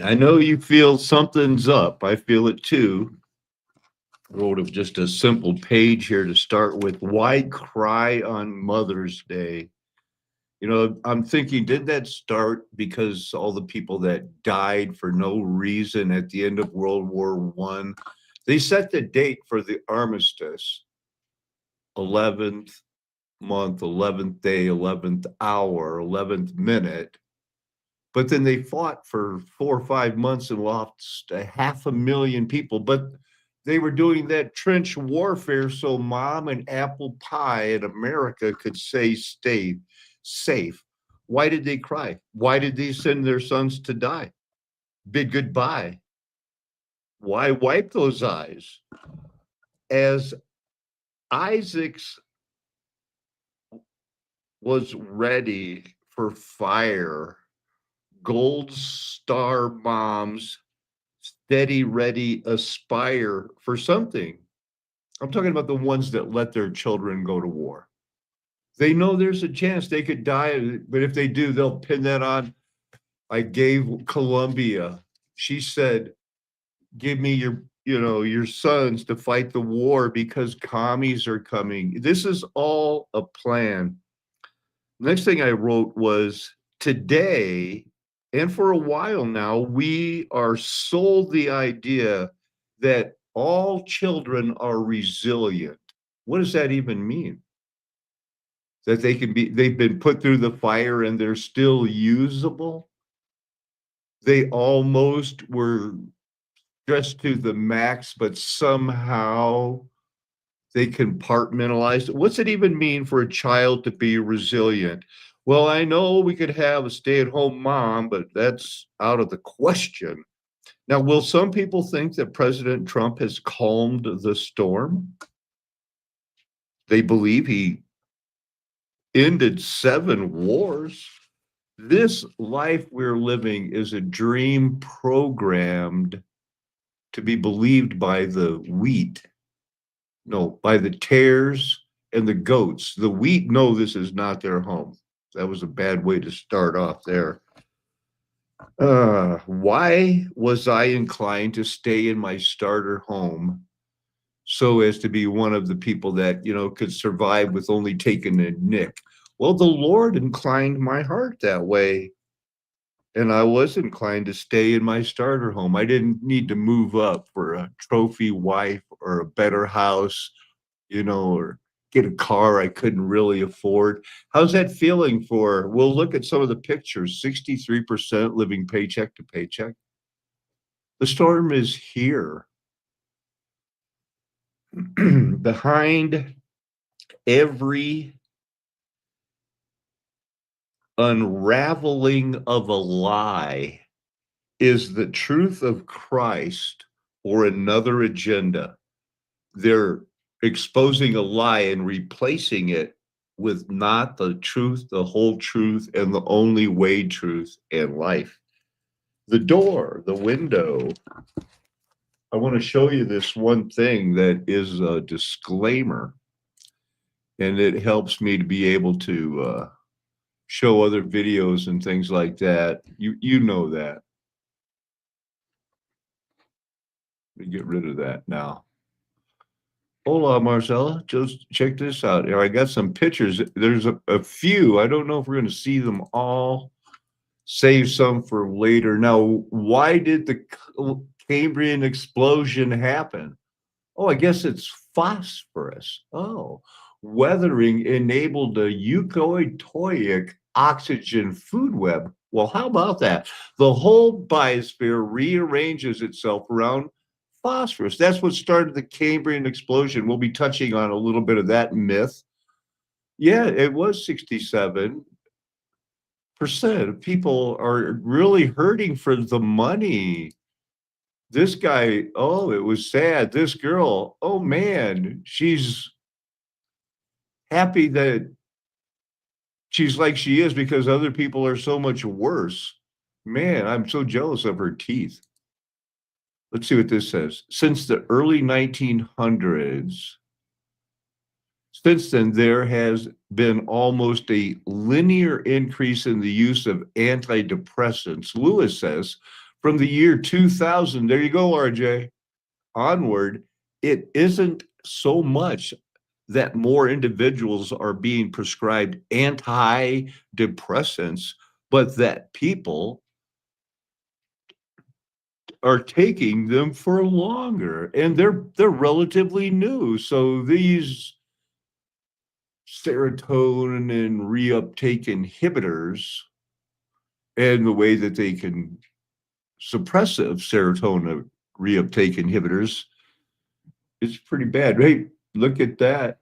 I know you feel something's up. I feel it too. Wrote of just a simple page here to start with. Why cry on Mother's Day? You know, I'm thinking, did that start because all the people that died for no reason at the end of World War One? They set the date for the armistice, 11th month, 11th day, 11th hour, 11th minute. But then they fought for 4 or 5 months and lost a 500,000 people. But they were doing that trench warfare so mom and apple pie in America could stay safe. Why did they cry? Why did they send their sons to die? Bid goodbye. Why wipe those eyes? As Isaac's was ready for fire, gold star moms steady, ready, aspire for something. I'm talking about the ones that let their children go to war. They know there's a chance they could die, but if they do, they'll pin that on. I gave Columbia. She said, "Give me your sons to fight the war because commies are coming." This is all a plan. Next thing I wrote was today, and for a while now, we are sold the idea that all children are resilient. What does that even mean? That they've been put through the fire and they're still usable? They almost were stressed to the max, but somehow they compartmentalized. What's it even mean for a child to be resilient? Well, I know we could have a stay at home mom, but that's out of the question. Now, will some people think that President Trump has calmed the storm? They believe he ended 7 wars. This life we're living is a dream programmed to be believed by the wheat. No, by the tares and the goats. The wheat know this is not their home. That was a bad way to start off there. Why was I inclined to stay in my starter home so as to be one of the people that, could survive with only taking a nick? Well, the Lord inclined my heart that way. And I was inclined to stay in my starter home. I didn't need to move up for a trophy wife or a better house, or get a car I couldn't really afford. How's that feeling for? We'll look at some of the pictures. 63% living paycheck to paycheck. The storm is here. Behind every unraveling of a lie is the truth of Christ or another agenda. They're exposing a lie and replacing it with not the truth, the whole truth, and the only way truth and life. The door, the window. I want to show you this one thing that is a disclaimer, and it helps me to be able to show other videos and things like that. You know that. Let me get rid of that now. Hola, Marcella. Just check this out. Here, I got some pictures. There's a few. I don't know if we're going to see them all. Save some for later. Now, why did the Cambrian explosion happen? Oh, I guess it's phosphorus. Oh, weathering enabled a eukaryotic oxygen food web. Well, how about that? The whole biosphere rearranges itself around phosphorus. That's what started the Cambrian explosion. We'll be touching on a little bit of that myth. Yeah, it was 67% of people are really hurting for the money. This guy, oh, it was sad. This girl, oh man, she's happy that she's like she is because other people are so much worse. Man, I'm so jealous of her teeth. Let's see what this says. Since the early 1900s, since then, there has been almost a linear increase in the use of antidepressants. Lewis says from the year 2000, there you go, RJ, onward, it isn't so much that more individuals are being prescribed antidepressants, but that people are taking them for longer, and they're relatively new. So these serotonin and reuptake inhibitors and the way that they can suppressive serotonin reuptake inhibitors is pretty bad. Hey, look at that.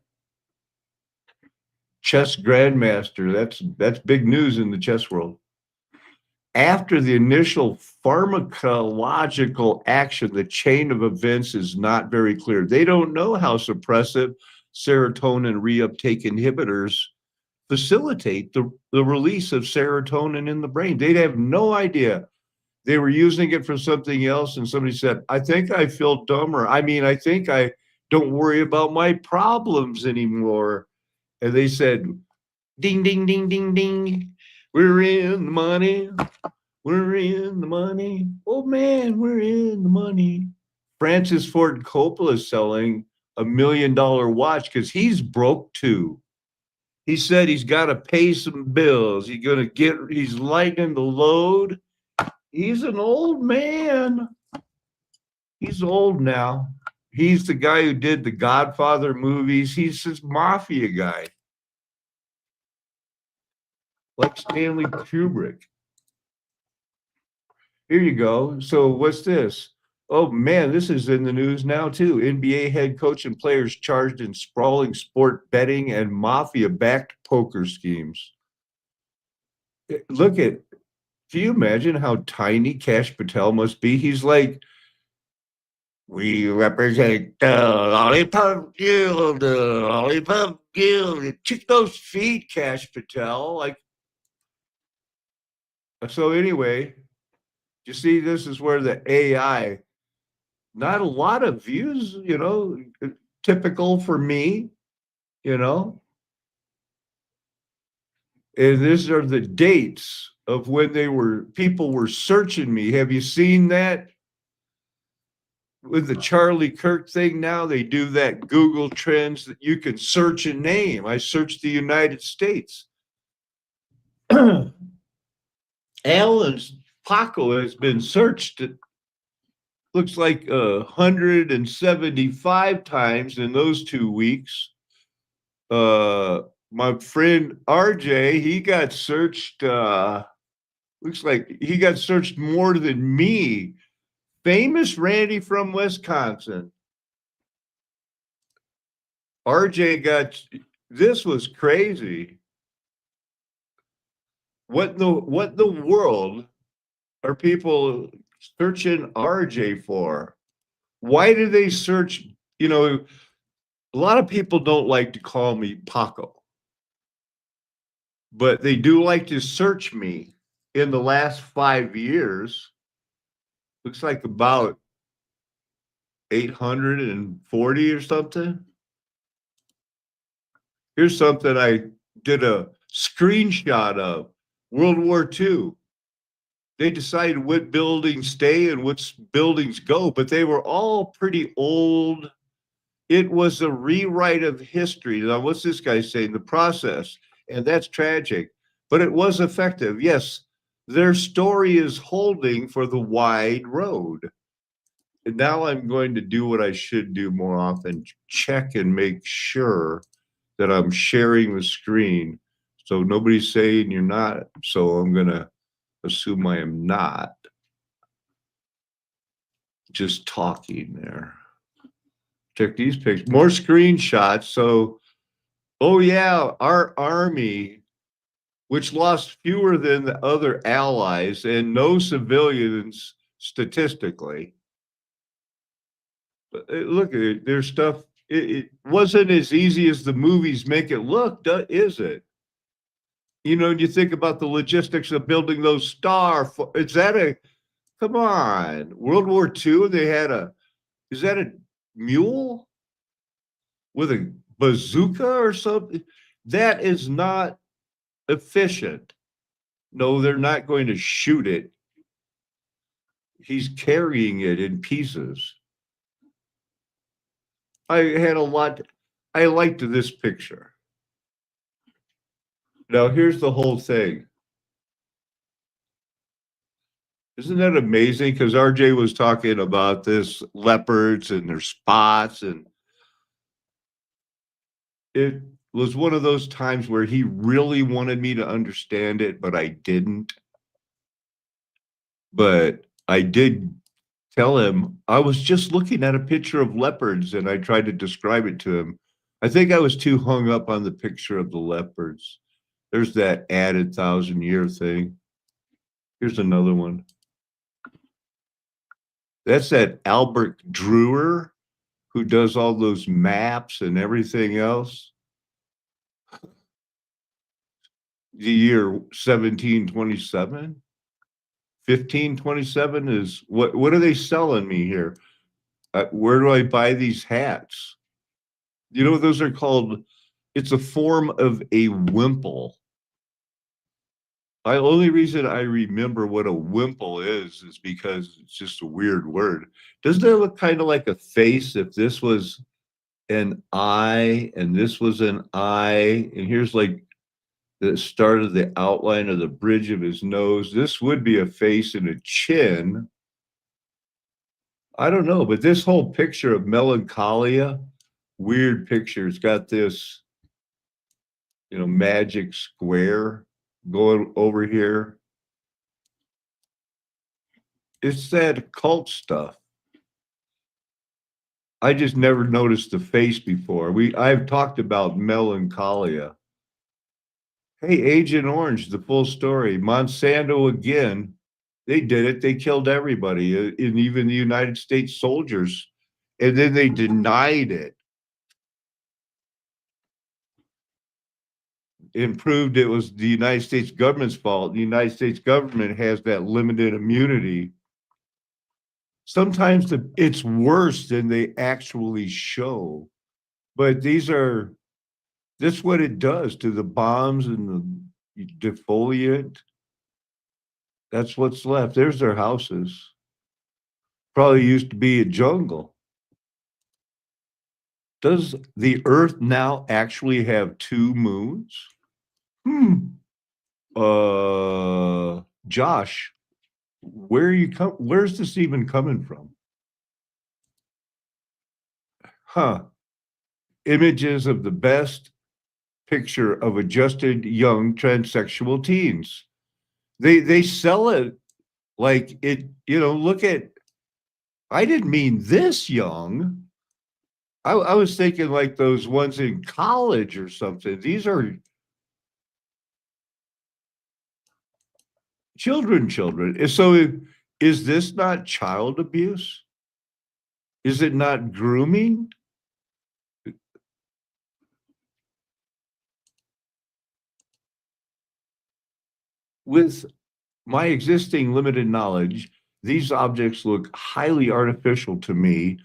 Chess grandmaster. That's big news in the chess world. After the initial pharmacological action, the chain of events is not very clear. They don't know how suppressive serotonin reuptake inhibitors facilitate the release of serotonin in the brain. They have no idea. They were using it for something else, and somebody said, I think I feel dumber. I mean, I think I don't worry about my problems anymore. And they said, ding, ding, ding, ding, ding. We're in the money. We're in the money. Oh man, we're in the money. Francis Ford Coppola is selling $1 million watch because he's broke too. He said he's got to pay some bills. He's lightening the load. He's an old man. He's old now. He's the guy who did the Godfather movies. He's this mafia guy, like Stanley Kubrick. Here you go. So what's this? Oh man, this is in the news now too. NBA head coach and players charged in sprawling sport betting and mafia-backed poker schemes. Look at, can you imagine how tiny Cash Patel must be? He's like, we represent the Lollipop Guild, the Lollipop Guild. Check those feet, Cash Patel. Like, so anyway, you see, this is where the AI, not a lot of views, typical for me, you know. And these are the dates of when people were searching me. Have you seen that? With the Charlie Kirk thing now, they do that Google Trends that you can search a name. I searched the United States. Alan's Paco has been searched, it looks like 175 times in those 2 weeks. My friend RJ, he got searched, looks like he got searched more than me. Famous Randy from Wisconsin. RJ this was crazy. What the world are people searching RJ for? Why do they search? A lot of people don't like to call me Paco, but they do like to search me. In the last 5 years, looks like about 840 or something. Here's something I did a screenshot of. World War II. They decided what buildings stay and which buildings go, but they were all pretty old. It was a rewrite of history. Now, what's this guy saying? The process. And that's tragic, but it was effective. Yes, their story is holding for the wide road. And now I'm going to do what I should do more often, check and make sure that I'm sharing the screen. So nobody's saying you're not. So I'm going to assume I am not just talking there. Check these pictures, more screenshots. So, oh yeah, our army, which lost fewer than the other allies and no civilians statistically. But look at it, there's stuff. It wasn't as easy as the movies make it look, is it? You think about the logistics of building those come on, World War II, is that a mule with a bazooka or something? That is not efficient. No, they're not going to shoot it. He's carrying it in pieces. I had a lot. I liked this picture. Now, here's the whole thing. Isn't that amazing? Because RJ was talking about this leopards and their spots, and it was one of those times where he really wanted me to understand it, but I didn't. But I did tell him I was just looking at a picture of leopards and I tried to describe it to him. I think I was too hung up on the picture of the leopards. There's that added 1,000-year thing. Here's another one. That's that Albert Drewer who does all those maps and everything else. The year 1727, 1527 is what are they selling me here? Where do I buy these hats? You know what those are called? It's a form of a wimple. The only reason I remember what a wimple is because it's just a weird word. Doesn't it look kind of like a face if this was an eye and this was an eye? And here's like the start of the outline of the bridge of his nose. This would be a face and a chin. I don't know, but this whole picture of melancholia, weird picture. It's got this, magic square going over here. It's that cult stuff. I just never noticed the face before. I've talked about melancholia. Hey, Agent Orange, the full story. Monsanto again. They did it. They killed everybody, and even the United States soldiers. And then they denied it and proved it was the United States government's fault. The United States government has that limited immunity. Sometimes it's worse than they actually show. But that's what it does to the bombs and the defoliant. That's what's left. There's their houses. Probably used to be a jungle. Does the Earth now actually have two moons? Josh, where's this even coming from? Images of the best picture of adjusted young transsexual teens. They sell it like it, look at, I didn't mean this young. I was thinking like those ones in college or something. These are children. So is this not child abuse? Is it not grooming? With my existing limited knowledge, these objects look highly artificial to me.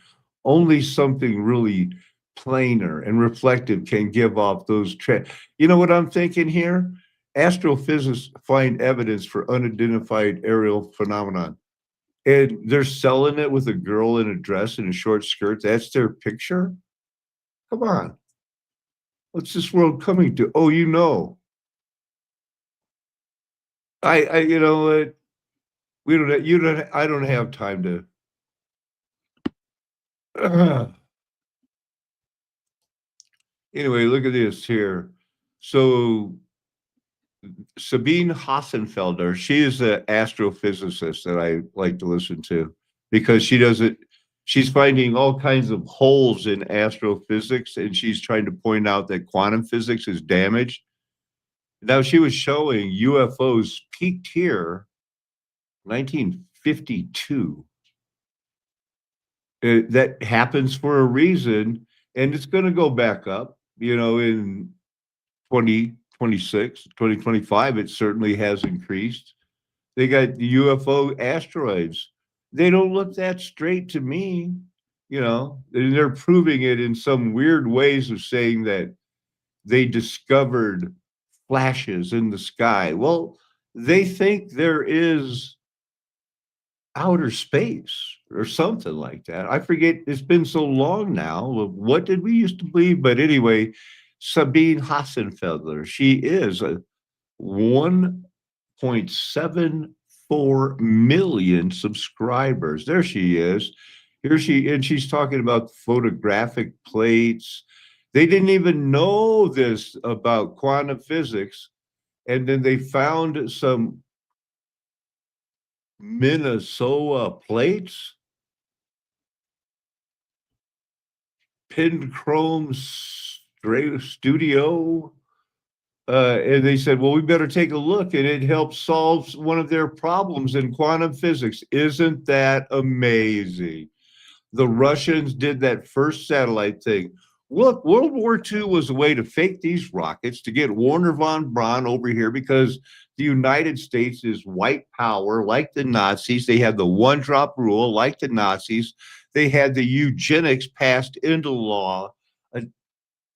Only something really plainer and reflective can give off those. You know what I'm thinking here? Astrophysicists find evidence for unidentified aerial phenomenon. And they're selling it with a girl in a dress and a short skirt. That's their picture? Come on. What's this world coming to? Oh, you know what? I don't have time to. Anyway, look at this here. So Sabine Hassenfelder, she is an astrophysicist that I like to listen to because she's finding all kinds of holes in astrophysics and she's trying to point out that quantum physics is damaged. Now she was showing UFOs peaked here 1952. That happens for a reason, and it's going to go back up, in 2026, 2025, it certainly has increased. They got the UFO asteroids. They don't look that straight to me, they're proving it in some weird ways of saying that they discovered flashes in the sky. Well, they think there is outer space or something like that. I forget. It's been so long now. What did we used to believe? But anyway, Sabine Hassenfelder, she is a 1.74 million subscribers. There she is. Here she, and she's talking about photographic plates. They didn't even know this about quantum physics. And then they found some Minnesota plates, Chrome Studio. And they said, well, we better take a look. And it helps solve one of their problems in quantum physics. Isn't that amazing? The Russians did that first satellite thing. Look, World War II was a way to fake these rockets to get Warner von Braun over here because the United States is white power, like the Nazis. They had the one drop rule, like the Nazis. They had the eugenics passed into law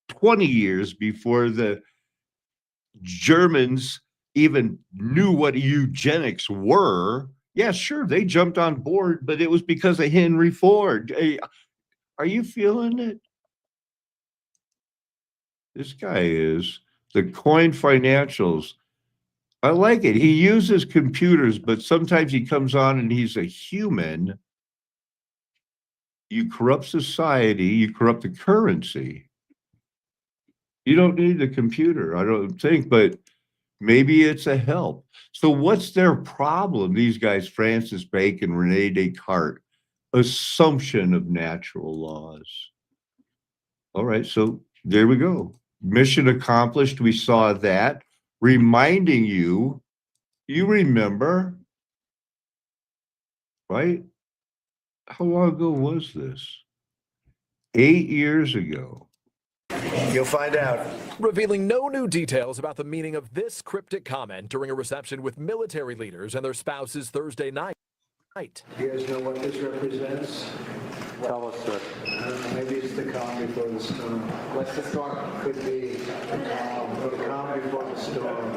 20 years before the Germans even knew what eugenics were. Yeah, sure, they jumped on board, but it was because of Henry Ford. Hey, are you feeling it? This guy is the Coin Financials. I like it. He uses computers, but sometimes he comes on and he's a human. You corrupt society, you corrupt the currency. You don't need the computer, I don't think, but maybe it's a help. So what's their problem? These guys, Francis Bacon, Rene Descartes, assumption of natural laws. All right, so there we go. Mission accomplished. We saw that. Reminding you, you remember, right? How long ago was this? 8 years ago. You'll find out. Revealing no new details about the meaning of this cryptic comment during a reception with military leaders and their spouses Thursday night. You guys know what this represents? Tell us, sir. Maybe it's the calm before the storm. What's the storm? Could be the calm before the storm.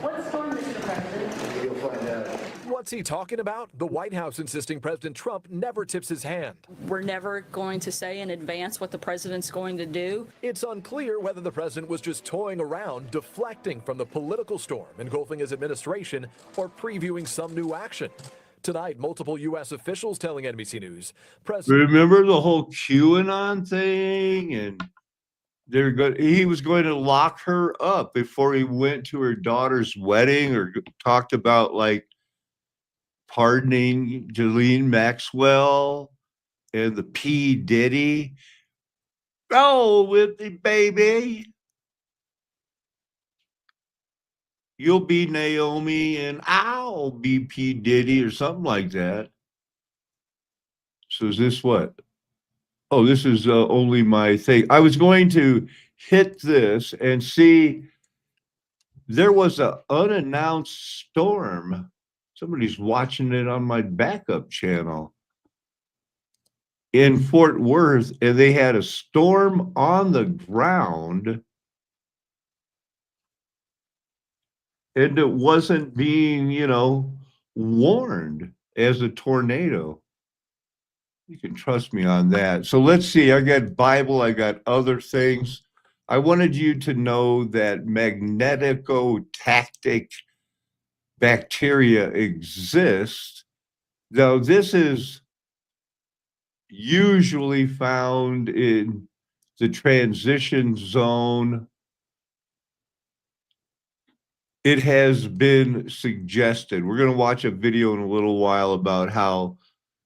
What storm, Mr. President? You'll find out. What's he talking about? The White House insisting President Trump never tips his hand. We're never going to say in advance what the president's going to do. It's unclear whether the president was just toying around, deflecting from the political storm engulfing his administration, or previewing some new action. Tonight, multiple U.S. officials telling NBC News. Remember the whole QAnon thing? And he was going to lock her up before he went to her daughter's wedding, or talked about like pardoning Ghislaine Maxwell and the P. Diddy. Roll with me, baby. You'll be Naomi and I'll be P. Diddy or something like that. So is this what? Oh, this is only my thing. I was going to hit this and see there was an unannounced storm. Somebody's watching it on my backup channel in Fort Worth, and they had a storm on the ground. And it wasn't being, warned as a tornado. You can trust me on that. So let's see. I got Bible. I got other things. I wanted you to know that magnetotactic bacteria exist. Though this is usually found in the transition zone. It has been suggested. We're going to watch a video in a little while about how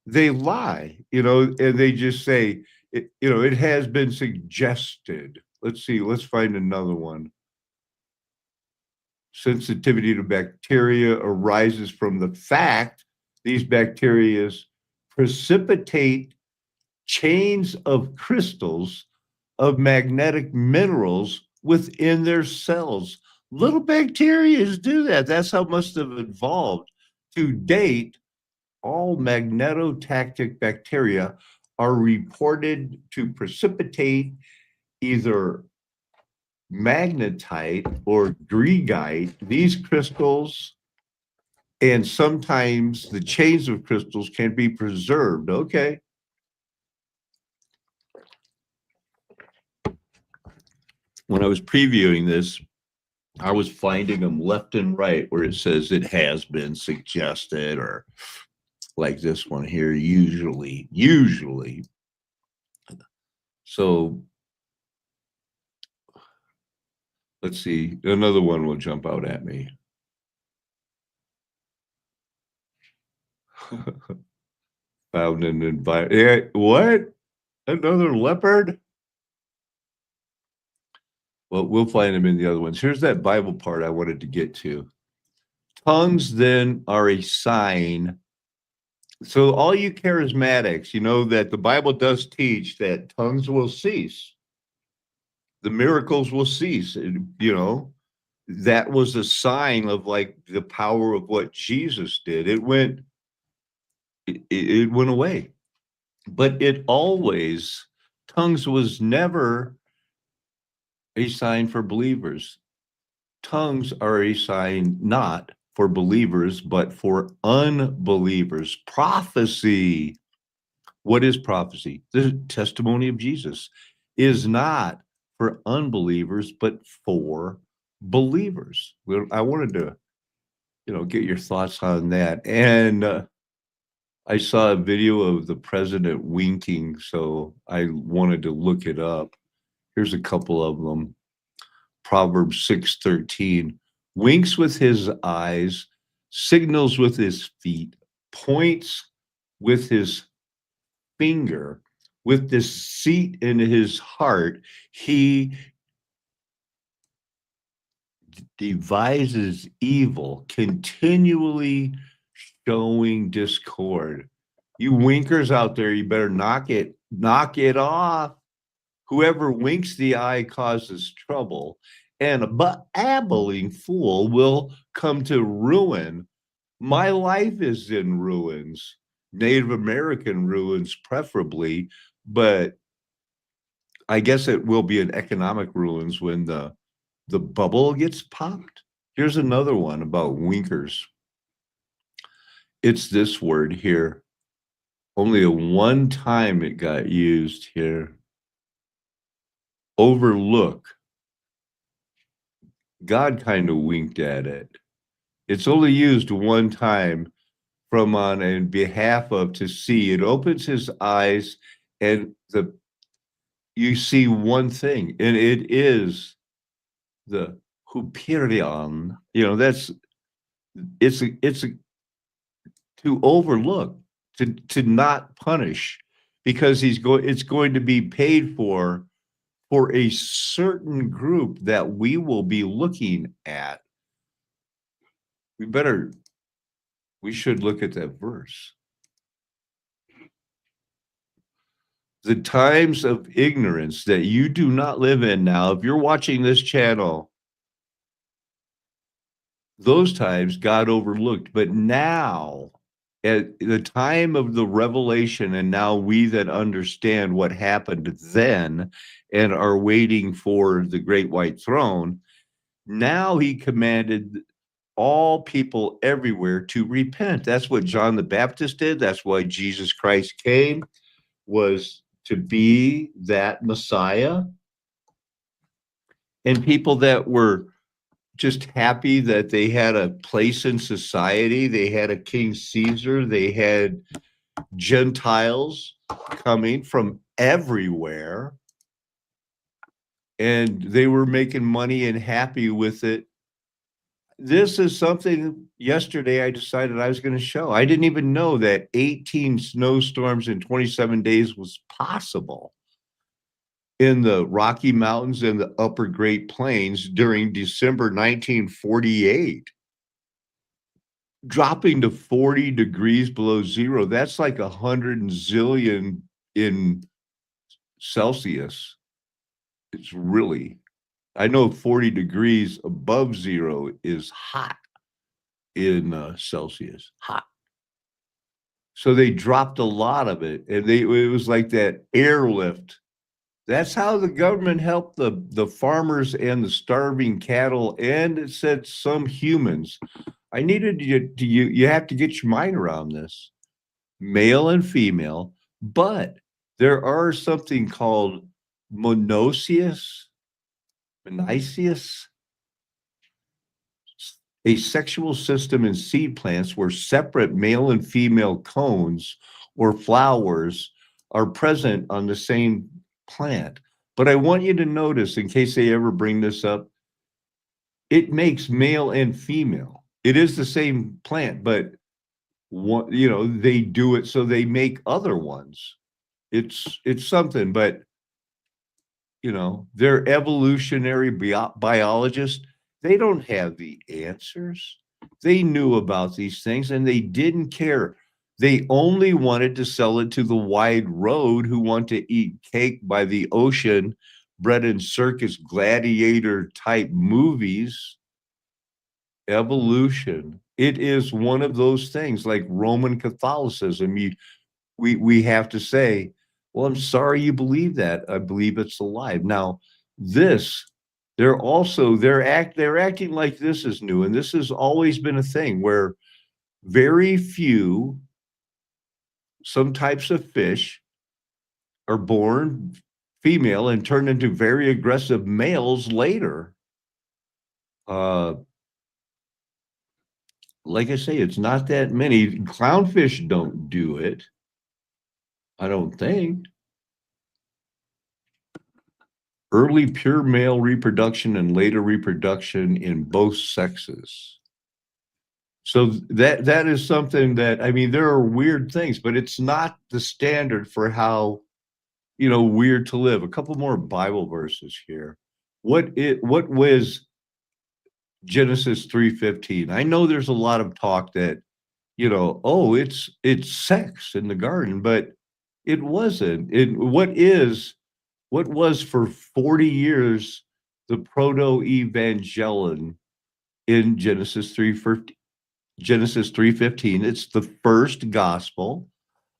they lie, and they just say, it has been suggested. Let's see, let's find another one. Sensitivity to bacteria arises from the fact these bacteria precipitate chains of crystals of magnetic minerals within their cells. Little bacteria do that. That's how it must have evolved. To date, all magnetotactic bacteria are reported to precipitate either magnetite or greigite. These crystals And sometimes the chains of crystals can be preserved. Okay. When I was previewing this, I was finding them left and right where it says it has been suggested, or like this one here, usually. So let's see, another one will jump out at me. Found an environment. What? Another leopard? Well, we'll find them in the other ones. Here's that Bible part I wanted to get to. Tongues then are a sign. So all you charismatics, you know that the Bible does teach that tongues will cease. The miracles will cease. You know, that was a sign of like the power of what Jesus did. It went away. But it always, tongues was never a sign for believers. Tongues are a sign not for believers, but for unbelievers. Prophecy. What is prophecy? The testimony of Jesus is not for unbelievers, but for believers. I wanted to, get your thoughts on that. And I saw a video of the president winking, so I wanted to look it up. Here's a couple of them. Proverbs 6:13, winks with his eyes, signals with his feet, points with his finger, with deceit in his heart, he devises evil, continually showing discord. You winkers out there, you better knock it off. Whoever winks the eye causes trouble, and a babbling fool will come to ruin. My life is in ruins, Native American ruins preferably, but I guess it will be an economic ruins when the bubble gets popped. Here's another one about winkers. It's this word here. Only a one time it got used here. Overlook. God kind of winked at it. It's only used one time from on in behalf of to see. It opens his eyes and you see one thing, and it is the Hyperion. It's to overlook, to not punish, because it's going to be paid for a certain group that we will be looking at. We should look at that verse. The times of ignorance that you do not live in now, if you're watching this channel, those times God overlooked. But now, at the time of the revelation, and now we that understand what happened then and are waiting for the great white throne, now he commanded all people everywhere to repent. That's what John the Baptist did. That's why Jesus Christ came, was to be that Messiah. And people that were just happy that they had a place in society, they had a King Caesar, they had Gentiles coming from everywhere, and they were making money and happy with it. This is something yesterday I decided I was going to show. I didn't even know that 18 snowstorms in 27 days was possible in the Rocky Mountains and the upper Great Plains during December 1948. Dropping to 40 degrees below zero, that's like 100 zillion in Celsius. It's really, I know 40 degrees above zero is hot in Celsius, hot. So they dropped a lot of it, and it was like that airlift. That's how the government helped the farmers and the starving cattle, and it said some humans. I needed you have to get your mind around this. Male and female, but there are something called monoecious, a sexual system in seed plants where separate male and female cones or flowers are present on the same plant. But I want you to notice, in case they ever bring this up, it makes male and female. It is the same plant, but one, they do it so they make other ones. It's something, but they're evolutionary biologists. They don't have the answers. They knew about these things and they didn't care. They only wanted to sell it to the wide road who want to eat cake by the ocean, bread and circus gladiator type movies. Evolution. It is one of those things like Roman Catholicism. We have to say, well, I'm sorry you believe that. I believe it's alive. Now, this, they're acting like this is new, and this has always been a thing where very few, some types of fish are born female and turn into very aggressive males later. Like I say, it's not that many. Clownfish don't do it. I don't think. Early pure male reproduction and later reproduction in both sexes. So that is something that, I mean, there are weird things, but it's not the standard for how, weird to live. A couple more Bible verses here. What was Genesis 3:15? I know there's a lot of talk that, oh, it's sex in the garden, but it wasn't. What was for 40 years the proto-evangelion in Genesis 3:15. It's the first gospel.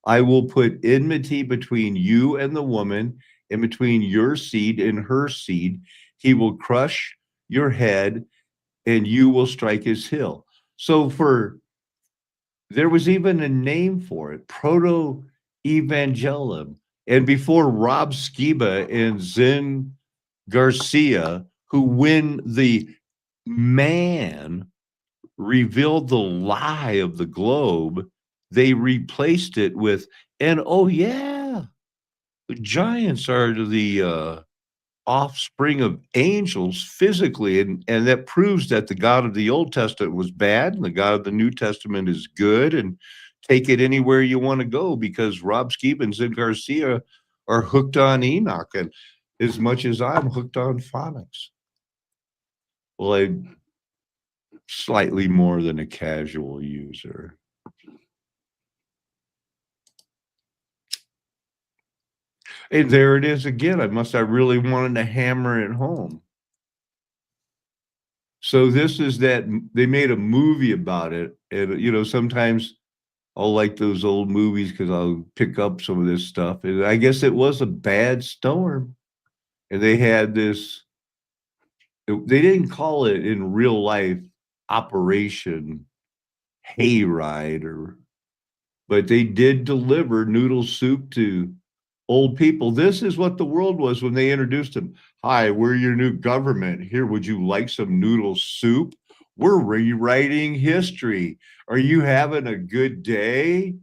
I will put enmity between you and the woman, and between your seed and her seed. He will crush your head, and you will strike his heel. So there was even a name for it, proto-evangelium. And before Rob Skiba and Zen Garcia, who when the man revealed the lie of the globe, they replaced it with, and oh yeah, the giants are the offspring of angels physically, and that proves that the God of the Old Testament was bad and the God of the New Testament is good, and take it anywhere you want to go, because Rob Skiba and Sid Garcia are hooked on Enoch, and as much as I'm hooked on phonics. Well, I'm slightly more than a casual user. And there it is again. I really wanted to hammer it home. So this is that they made a movie about it. And, sometimes I'll like those old movies because I'll pick up some of this stuff. And I guess it was a bad storm. And they had this, they didn't call it in real life Operation Hayride, but they did deliver noodle soup to old people. This is what the world was when they introduced them. Hi, we're your new government. Here, would you like some noodle soup? We're rewriting history. Are you having a good day?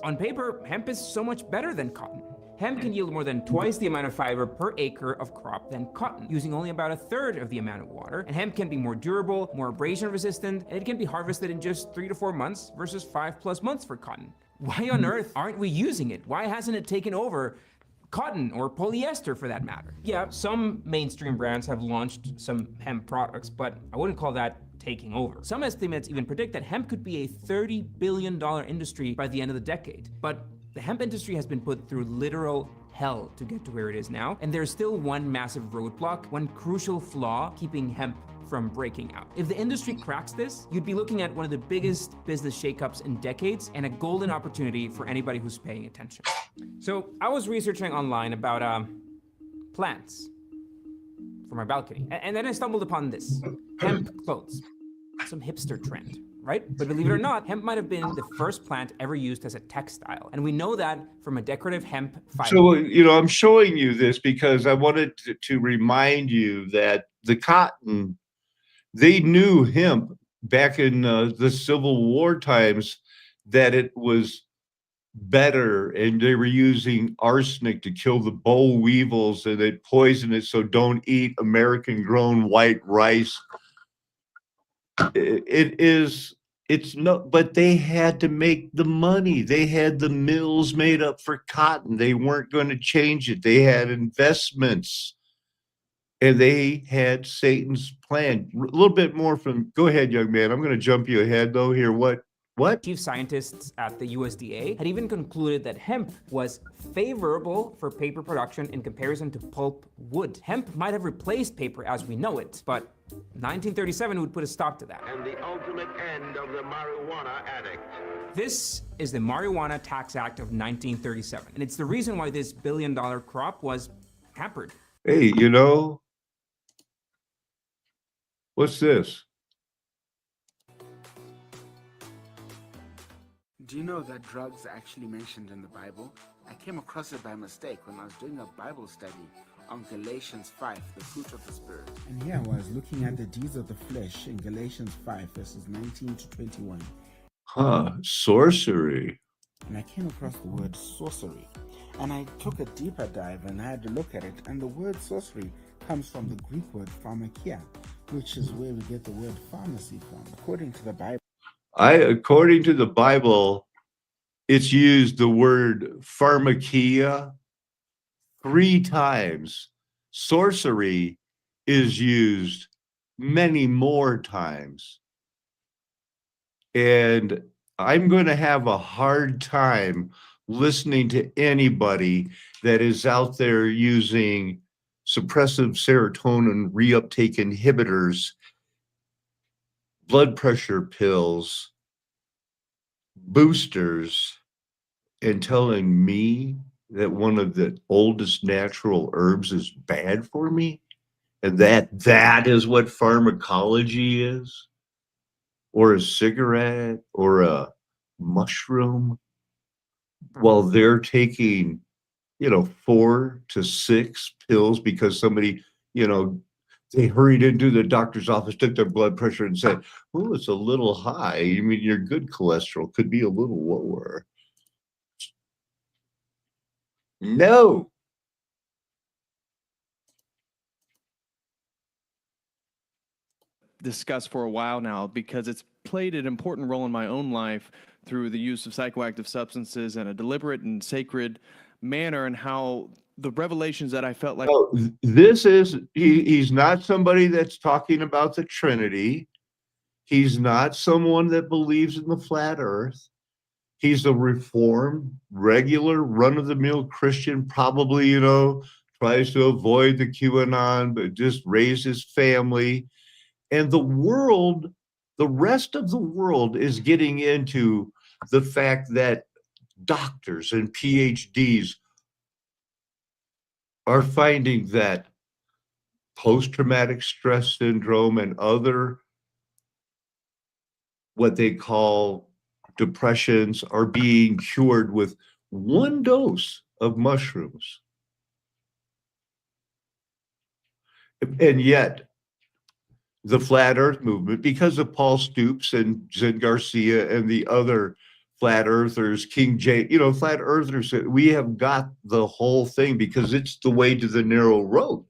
On paper, hemp is so much better than cotton. Hemp can yield more than twice the amount of fiber per acre of crop than cotton, using only about a third of the amount of water. And hemp can be more durable, more abrasion resistant, and it can be harvested in just 3 to 4 months versus 5+ months for cotton. Why on earth aren't we using it? Why hasn't it taken over cotton or polyester for that matter? Yeah, some mainstream brands have launched some hemp products, but I wouldn't call that taking over. Some estimates even predict that hemp could be a $30 billion industry by the end of the decade. But the hemp industry has been put through literal hell to get to where it is now, and there's still one massive roadblock, one crucial flaw keeping hemp from breaking out. If the industry cracks this, you'd be looking at one of the biggest business shakeups in decades and a golden opportunity for anybody who's paying attention. So I was researching online about plants for my balcony, and then I stumbled upon this, hemp clothes. some hipster trend, right? But believe it or not, hemp might have been the first plant ever used as a textile. And we know that from a decorative hemp fiber. So, I'm showing you this because I wanted to remind you that the cotton, they knew hemp back in the Civil War times that it was better, and they were using arsenic to kill the boll weevils, and they poisoned it, so don't eat American grown white rice. It's not, but they had to make the money. They had the mills made up for cotton. They weren't going to change it. They had investments, and they had Satan's plan. A little bit more from, go ahead, young man. I'm going to jump you ahead though here. What? Chief scientists at the USDA had even concluded that hemp was favorable for paper production in comparison to pulp wood. Hemp might have replaced paper as we know it, but 1937 would put a stop to that. And the ultimate end of the marijuana addict. This is the Marijuana Tax Act of 1937, and it's the reason why this billion-dollar crop was hampered. Hey, what's this? Do you know that drugs are actually mentioned in the Bible? I came across it by mistake when I was doing a Bible study on Galatians 5, the fruit of the Spirit. And here I was looking at the deeds of the flesh in Galatians 5, verses 19 to 21. Sorcery. And I came across the word sorcery. And I took a deeper dive and I had to look at it. And the word sorcery comes from the Greek word pharmakia, which is where we get the word pharmacy from, according to the Bible. According to the Bible, it's used the word pharmakia 3 times. Sorcery is used many more times. And I'm going to have a hard time listening to anybody that is out there using suppressive serotonin reuptake inhibitors, blood pressure pills, boosters, and telling me that one of the oldest natural herbs is bad for me, and that is what pharmacology is, or a cigarette, or a mushroom, while they're taking 4 to 6 pills because somebody, they hurried into the doctor's office, took their blood pressure and said, oh, it's a little high. I mean, your good cholesterol could be a little lower. No. Discussed for a while now because it's played an important role in my own life through the use of psychoactive substances in a deliberate and sacred manner, and how the revelations that I felt like. Oh, this is, he's not somebody that's talking about the Trinity. He's not someone that believes in the flat earth. He's a reformed, regular, run-of-the-mill Christian, probably, tries to avoid the QAnon, but just raise his family. And the rest of the world is getting into the fact that doctors and PhDs are finding that post-traumatic stress syndrome and other what they call depressions are being cured with 1 dose of mushrooms. And yet, the flat earth movement, because of Paul Stoops and Zen Garcia and the other flat earthers, King J, flat earthers, we have got the whole thing because it's the way to the narrow road.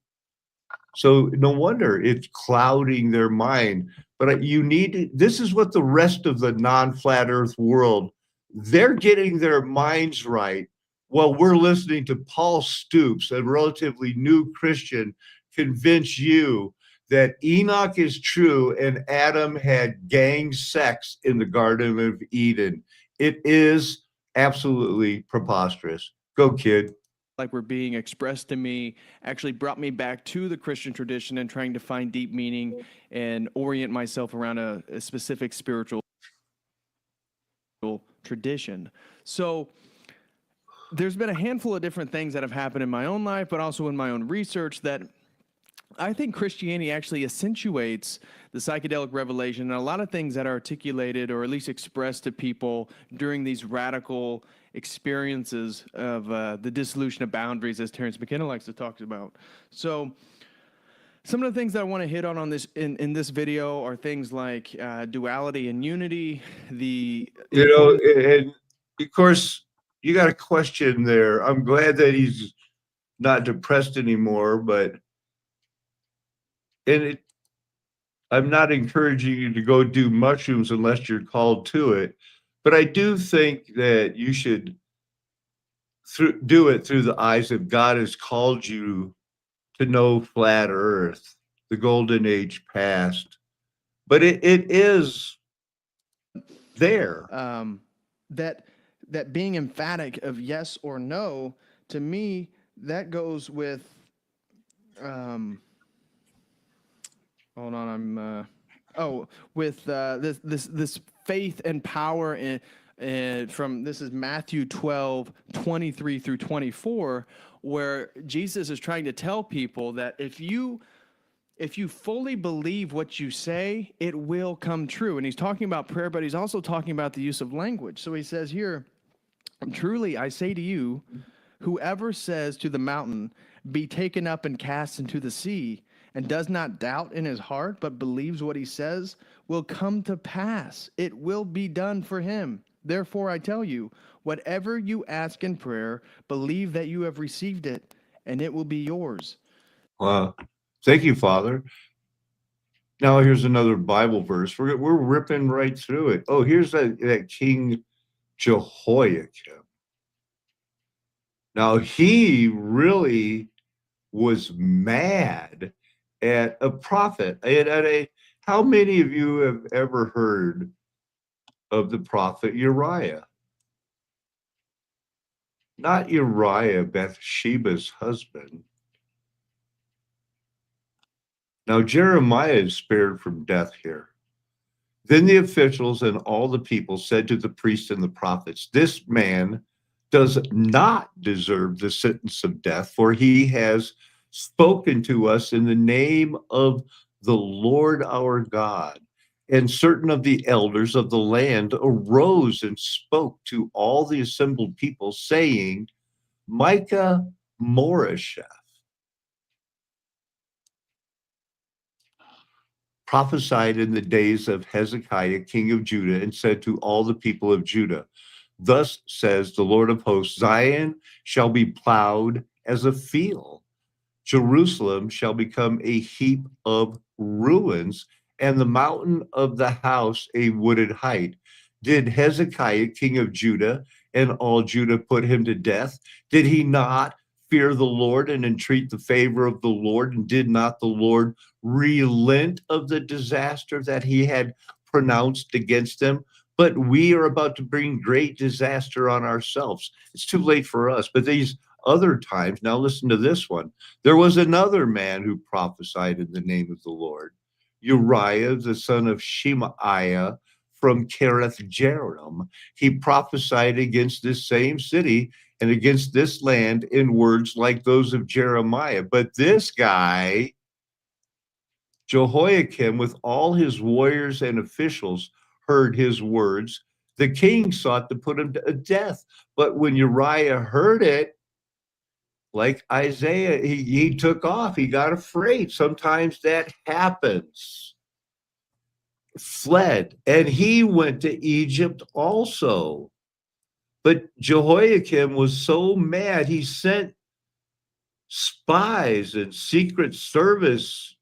So no wonder it's clouding their mind. But this is what the rest of the non-flat earth world, they're getting their minds right while we're listening to Paul Stoops, a relatively new Christian, convince you that Enoch is true and Adam had gang sex in the Garden of Eden. It is absolutely preposterous. Go, kid. Like were being expressed to me actually brought me back to the Christian tradition and trying to find deep meaning and orient myself around a specific spiritual tradition. So there's been a handful of different things that have happened in my own life, but also in my own research that I think Christianity actually accentuates the psychedelic revelation and a lot of things that are articulated or at least expressed to people during these radical experiences of the dissolution of boundaries, as Terence McKenna likes to talk about. So, some of the things that I want to hit on this in this video are things like duality and unity. And of course, you got a question there. I'm glad that he's not depressed anymore, but I'm not encouraging you to go do mushrooms unless you're called to it. But I do think that you should do it through the eyes of God has called you to know flat Earth, the golden age past. But it is there. That being emphatic of yes or no, to me, that goes with hold on, with this faith and power from this is Matthew 12:23 through 24, where Jesus is trying to tell people that if you fully believe what you say, it will come true. And he's talking about prayer, but he's also talking about the use of language. So he says here, truly I say to you, whoever says to the mountain, be taken up and cast into the sea, and does not doubt in his heart, but believes what he says, will come to pass. It will be done for him. Therefore, I tell you, whatever you ask in prayer, believe that you have received it, and it will be yours. Wow. Thank you, Father. Now here's another Bible verse. We're ripping right through it. Oh, here's that King Jehoiakim. Now he really was mad at a prophet. How many of you have ever heard of the prophet Uriah? Not Uriah, Bathsheba's husband. Now Jeremiah is spared from death here. Then the officials and all the people said to the priests and the prophets, this man does not deserve the sentence of death, for he has spoken to us in the name of the Lord our God. And certain of the elders of the land arose and spoke to all the assembled people, saying, Micah Moresheth prophesied in the days of Hezekiah, king of Judah, and said to all the people of Judah, thus says the Lord of hosts, Zion shall be plowed as a field. Jerusalem shall become a heap of ruins, and the mountain of the house a wooded height. Did Hezekiah, king of Judah, and all Judah put him to death? Did he not fear the Lord and entreat the favor of the Lord? And did not the Lord relent of the disaster that he had pronounced against them? But we are about to bring great disaster on ourselves. It's too late for us. But these other times, now listen to this one. There was another man who prophesied in the name of the Lord, Uriah, the son of Shemaiah from Kereth Jearim. He prophesied against this same city and against this land in words like those of Jeremiah. But this guy, Jehoiakim, with all his warriors and officials, heard his words. The king sought to put him to death. But when Uriah heard it, like Isaiah, he took off. He got afraid. Sometimes that happens. Fled. And he went to Egypt also. But Jehoiakim was so mad, he sent spies and secret service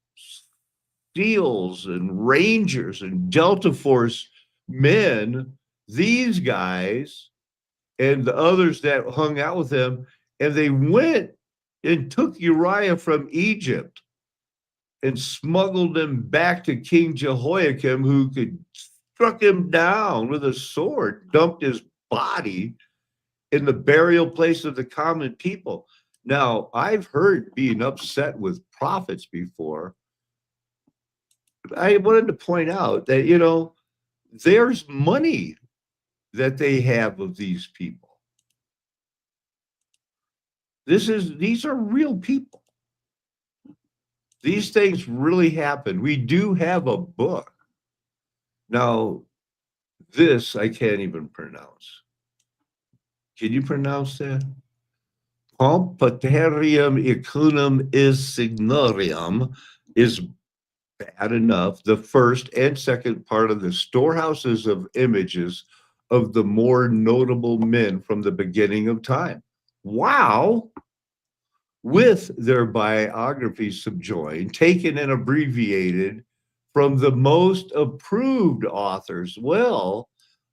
SEALs and Rangers and Delta Force men, these guys and the others that hung out with him, and they went and took Uriah from Egypt and smuggled him back to King Jehoiakim, who struck him down with a sword, dumped his body in the burial place of the common people. Now, I've heard being upset with prophets before. I wanted to point out that, there's money that they have of these people. These are real people. These things really happen. We do have a book. Now, this I can't even pronounce. Can you pronounce that? Pompaterium icunum is signorium is bad enough. The first and second part of the storehouses of images of the more notable men from the beginning of time. Wow. With their biographies subjoined, taken and abbreviated from the most approved authors. Well,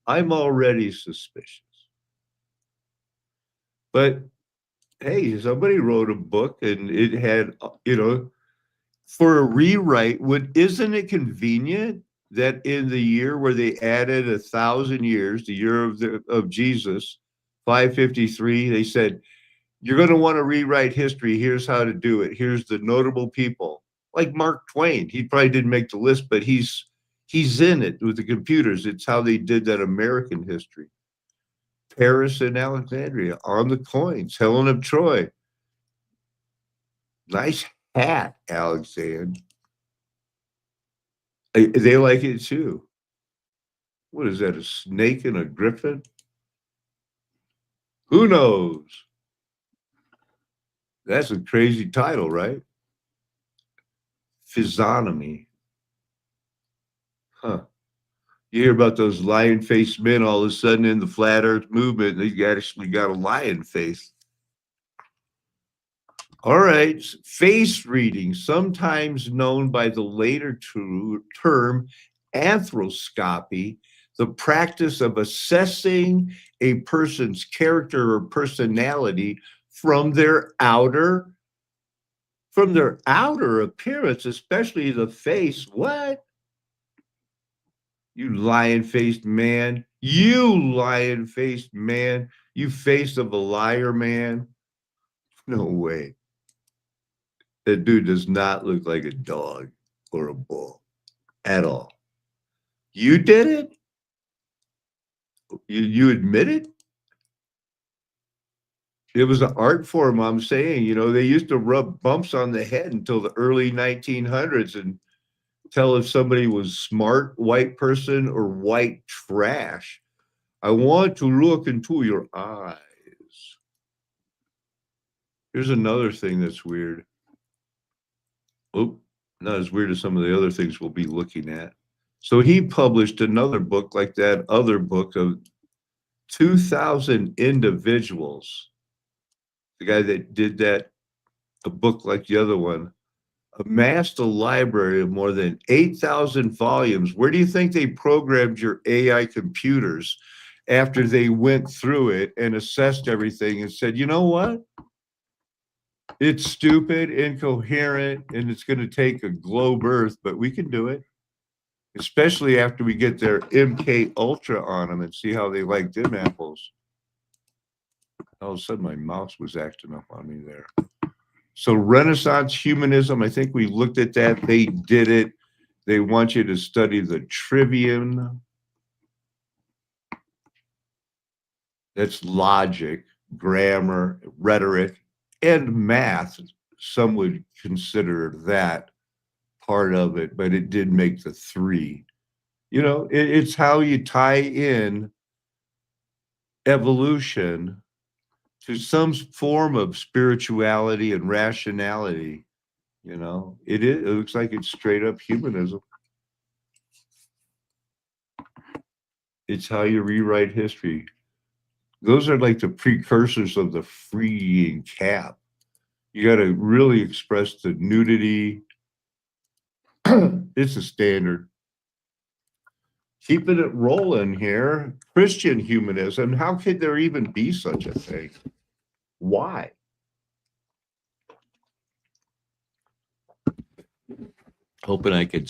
I'm already suspicious. But hey, somebody wrote a book and it had, for a rewrite, isn't it convenient that in the year where they added 1,000 years, the year of Jesus, 553, they said, you're going to want to rewrite history. Here's how to do it. Here's the notable people, like Mark Twain. He probably didn't make the list, but he's in it with the computers. It's how they did that American history. Paris and Alexandria on the coins. Helen of Troy. Nice hat, Alexander. They like it too. What is that? A snake and a griffin? Who knows? That's a crazy title, right? Physiognomy. Huh. You hear about those lion-faced men all of a sudden in the flat earth movement, they actually got a lion face. All right, face reading, sometimes known by the later term anthroscopy, the practice of assessing a person's character or personality from their outer appearance, especially the face. What? You lion-faced man. You lion-faced man. You face of a liar, man. No way. That dude does not look like a dog or a bull at all. You did it? You admit it? It was an art form, I'm saying. They used to rub bumps on the head until the early 1900s and tell if somebody was smart, white person, or white trash. I want to look into your eyes. Here's another thing that's weird. Oh, not as weird as some of the other things we'll be looking at. So he published another book like that other book of 2,000 individuals. The guy that did that, a book like the other one, amassed a library of more than 8,000 volumes. Where do you think they programmed your AI computers after they went through it and assessed everything and said, you know what? It's stupid, incoherent, and it's going to take a globe Earth, but we can do it. Especially after we get their MK Ultra on them and see how they like them apples. All of a sudden, my mouse was acting up on me there. So Renaissance humanism, I think we looked at that. They did it. They want you to study the trivium. That's logic, grammar, rhetoric, and math. Some would consider that part of it, but it did make the three. It's how you tie in evolution to some form of spirituality and rationality. It looks like it's straight up humanism. It's how you rewrite history. Those are like the precursors of the freeing cap. You got to really express the nudity. It's a standard. Keeping it rolling here. Christian humanism. How could there even be such a thing? Why? Hoping I could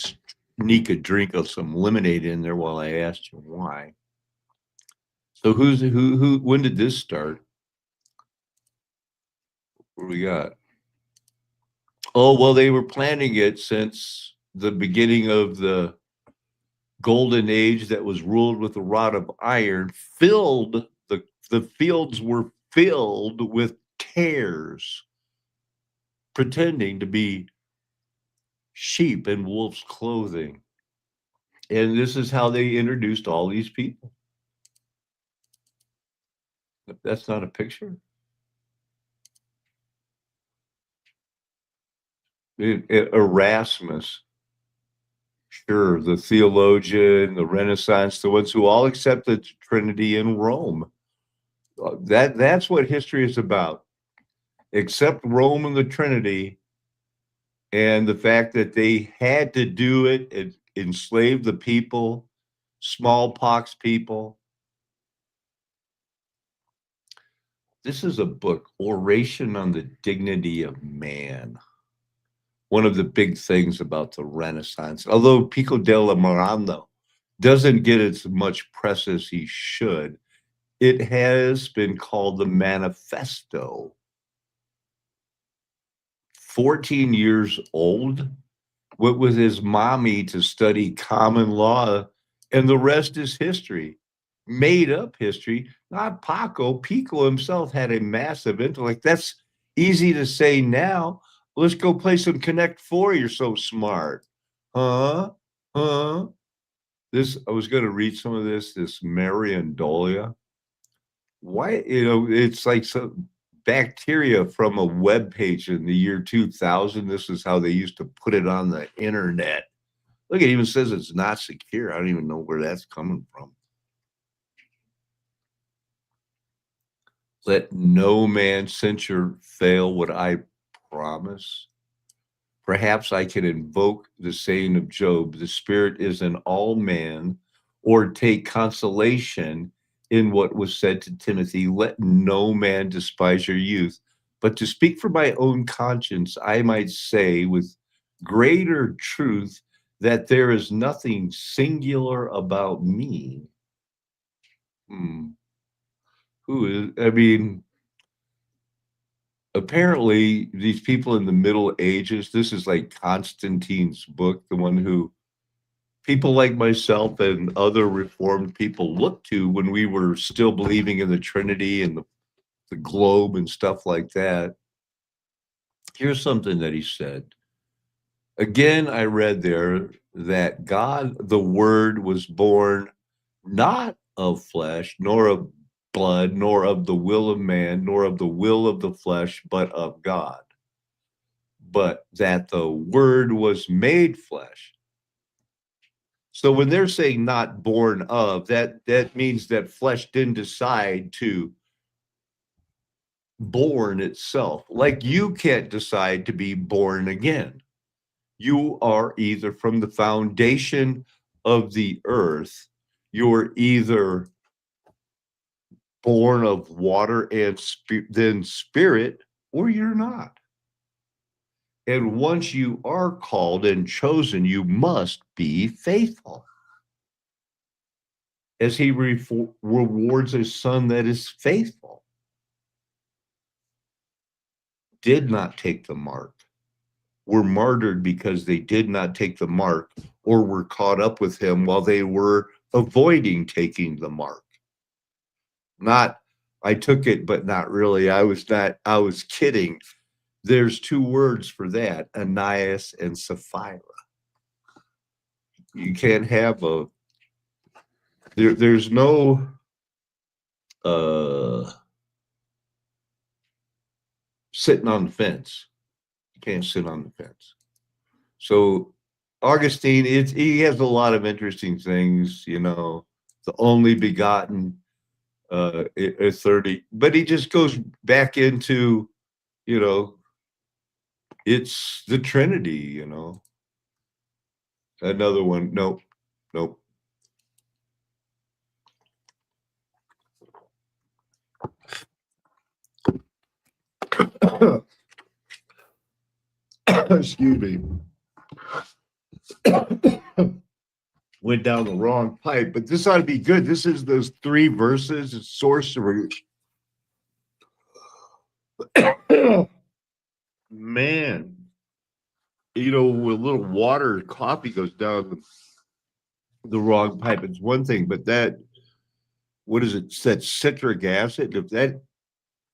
sneak a drink of some lemonade in there while I asked you why. So who when did this start? What do we got? Oh, well, they were planning it since the beginning of the golden age that was ruled with a rod of iron. The fields were filled with tares, pretending to be sheep in wolf's clothing. And this is how they introduced all these people. That's not a picture. Erasmus, sure, the theologian, the Renaissance, the ones who all accepted Trinity in Rome. That's what history is about. Accept Rome and the Trinity, and the fact that they had to do it, it enslaved the people, smallpox people. This is a book, Oration on the Dignity of Man. One of the big things about the Renaissance, although Pico della Mirandola doesn't get as much press as he should, it has been called the Manifesto. 14 years old, went with his mommy to study common law, and the rest is history. Made up history, not Paco. Pico himself had a massive intellect. That's easy to say now. Let's go play some Connect Four. You're so smart. Huh? Huh? I was going to read some of this Mariandolia. Why, it's like some bacteria from a web page in the year 2000. This is how they used to put it on the internet. Look, it even says it's not secure. I don't even know where that's coming from. Let no man censure fail what I promise. Perhaps I can invoke the saying of Job, the spirit is in all man, or take consolation in what was said to Timothy, let no man despise your youth. But to speak for my own conscience, I might say with greater truth that there is nothing singular about me. Who is, I mean, apparently these people in the Middle Ages, this is like Constantine's book, the one who people like myself and other Reformed people looked to when we were still believing in the Trinity and the globe and stuff like that. Here's something that he said. Again, I read there that God, the Word, was born not of flesh, nor of blood, nor of the will of man, nor of the will of the flesh, but of God. But that the Word was made flesh. So when they're saying not born of, that means that flesh didn't decide to born itself. Like you can't decide to be born again. You are either from the foundation of the earth, you're either born of water and then spirit, or you're not. And once you are called and chosen, you must be faithful. As he rewards a son that is faithful. Did not take the mark, were martyred because they did not take the mark, or were caught up with him while they were avoiding taking the mark. Not, I took it, but not really. I was kidding. There's two words for that, Ananias and Sapphira. You can't have there's no sitting on the fence. You can't sit on the fence. So Augustine, he has a lot of interesting things, the only begotten 30, but he just goes back into, it's the Trinity, Another one, nope. Excuse me. Went down the wrong pipe, but this ought to be good. This is those 3 verses, it's sorcery. Man, with a little water, coffee goes down the wrong pipe. It's one thing, but what is it? That citric acid.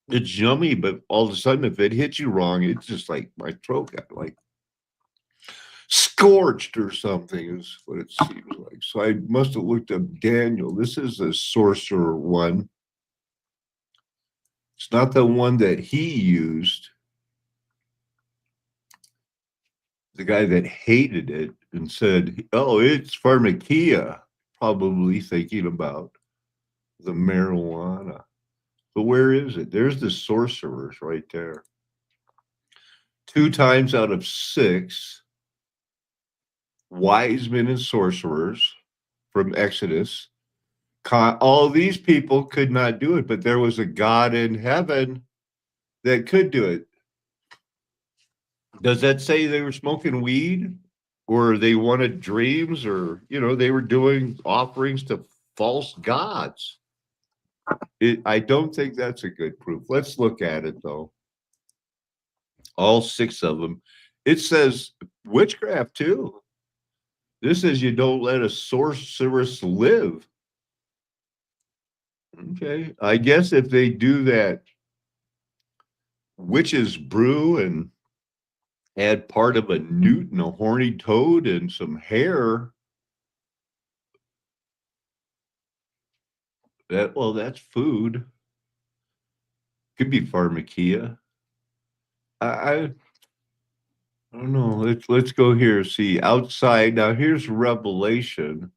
It's yummy, but all of a sudden, if it hits you wrong, it's just like my throat got like. scorched or something is what it seems like. So I must have looked up Daniel. This is a sorcerer one. It's not the one that he used. The guy that hated it and said, oh, it's pharmakia, probably thinking about the marijuana. But where is it? There's the sorcerers right there. 2 times out of 6, wise men and sorcerers from Exodus. All these people could not do it, but there was a God in heaven that could do it. Does that say they were smoking weed or they wanted dreams or, they were doing offerings to false gods? I don't think that's a good proof. Let's look at it though. All 6 of them. It says witchcraft too. This says you don't let a sorceress live. Okay. I guess if they do that witch's brew and add part of a newt and a horny toad and some hair, that's food. Could be pharmakia. I don't know. Let's go here. See outside. Now here's Revelation.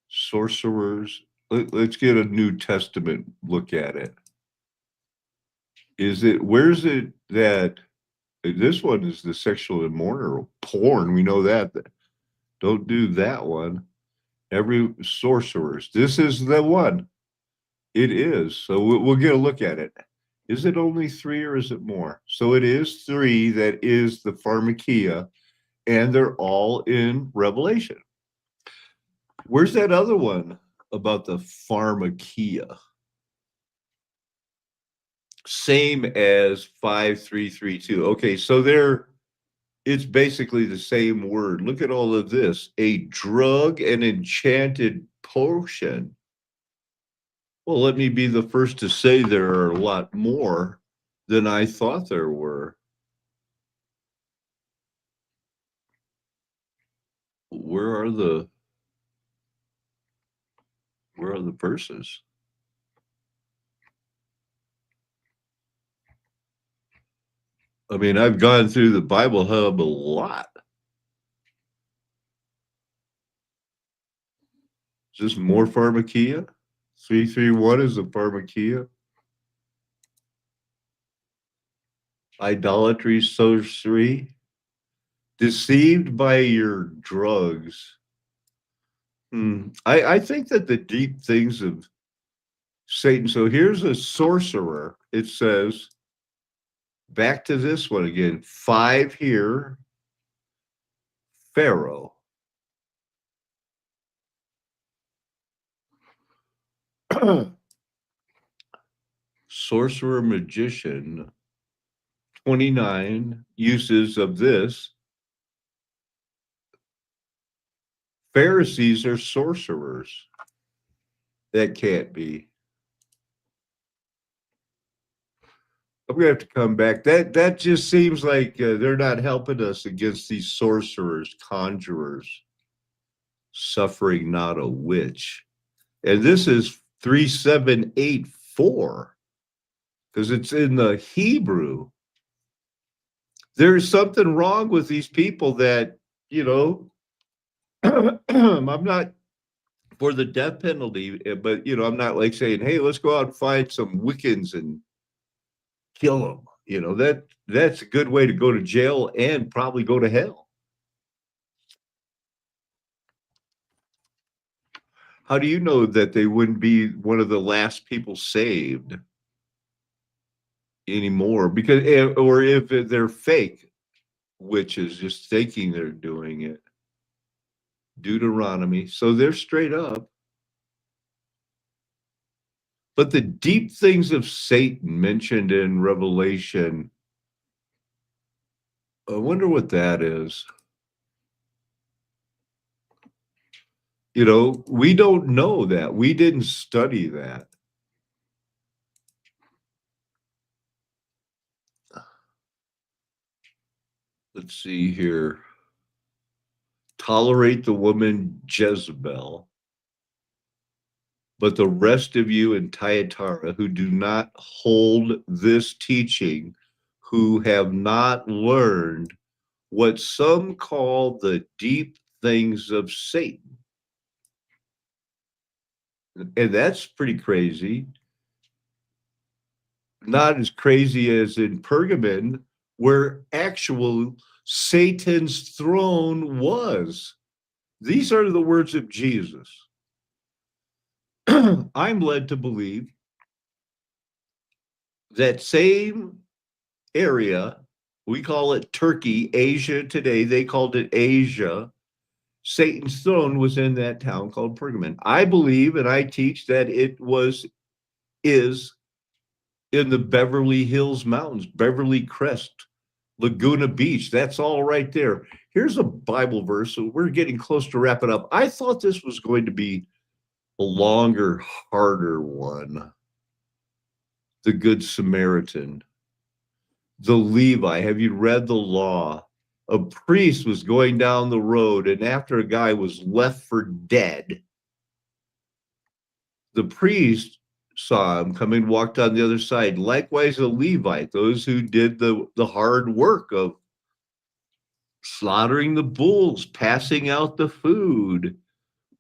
Sorcerers. Let's get a New Testament look at it. Where's it that this one is the sexual immoral porn? We know that. Don't do that one. Every sorcerers. This is the one. It is. So we'll get a look at it. Is it only 3 or is it more? So it is 3 that is the pharmakia, and they're all in Revelation. Where's that other one about the pharmakia? Same as 5332. Okay, so it's basically the same word. Look at all of this. A drug, an enchanted potion. Well, let me be the first to say there are a lot more than I thought there were. Where are the verses? I mean, I've gone through the Bible Hub a lot. Is this more pharmakia? 331 is a pharmakia. Idolatry, sorcery, deceived by your drugs. I think that the deep things of Satan. So here's a sorcerer. It says, back to this one again, 5 here, Pharaoh. Sorcerer, magician, 29 uses of this. Pharisees are sorcerers. That can't be. I'm gonna have to come back. That just seems like they're not helping us against these sorcerers, conjurers, suffering not a witch. And this is 3784 because it's in the Hebrew. There's something wrong with these people that, I'm not for the death penalty, but I'm not like saying, hey, let's go out and find some Wiccans and kill them. That's a good way to go to jail and probably go to hell. How do you know that they wouldn't be one of the last people saved anymore? Because, or if they're fake witches, just thinking they're doing it. Deuteronomy. So they're straight up. But the deep things of Satan mentioned in Revelation, I wonder what that is. We don't know that. We didn't study that. Let's see here. tolerate the woman Jezebel, but the rest of you in Thyatira who do not hold this teaching, who have not learned what some call the deep things of Satan. And that's pretty crazy. Not as crazy as in Pergamon, where actual Satan's throne was. These are the words of Jesus. I'm led to believe that same area, we call it Turkey, Asia today, they called it Asia. Satan's throne was in that town called Pergamon. I believe and I teach that it is in the Beverly Hills Mountains, Beverly Crest, Laguna Beach. That's all right there. Here's a Bible verse. So we're getting close to wrapping up. I thought this was going to be a longer, harder one. The Good Samaritan. The Levi. Have you read the law? A priest was going down the road, and after a guy was left for dead, the priest saw him come and walked on the other side. Likewise, a Levite, those who did the hard work of slaughtering the bulls, passing out the food.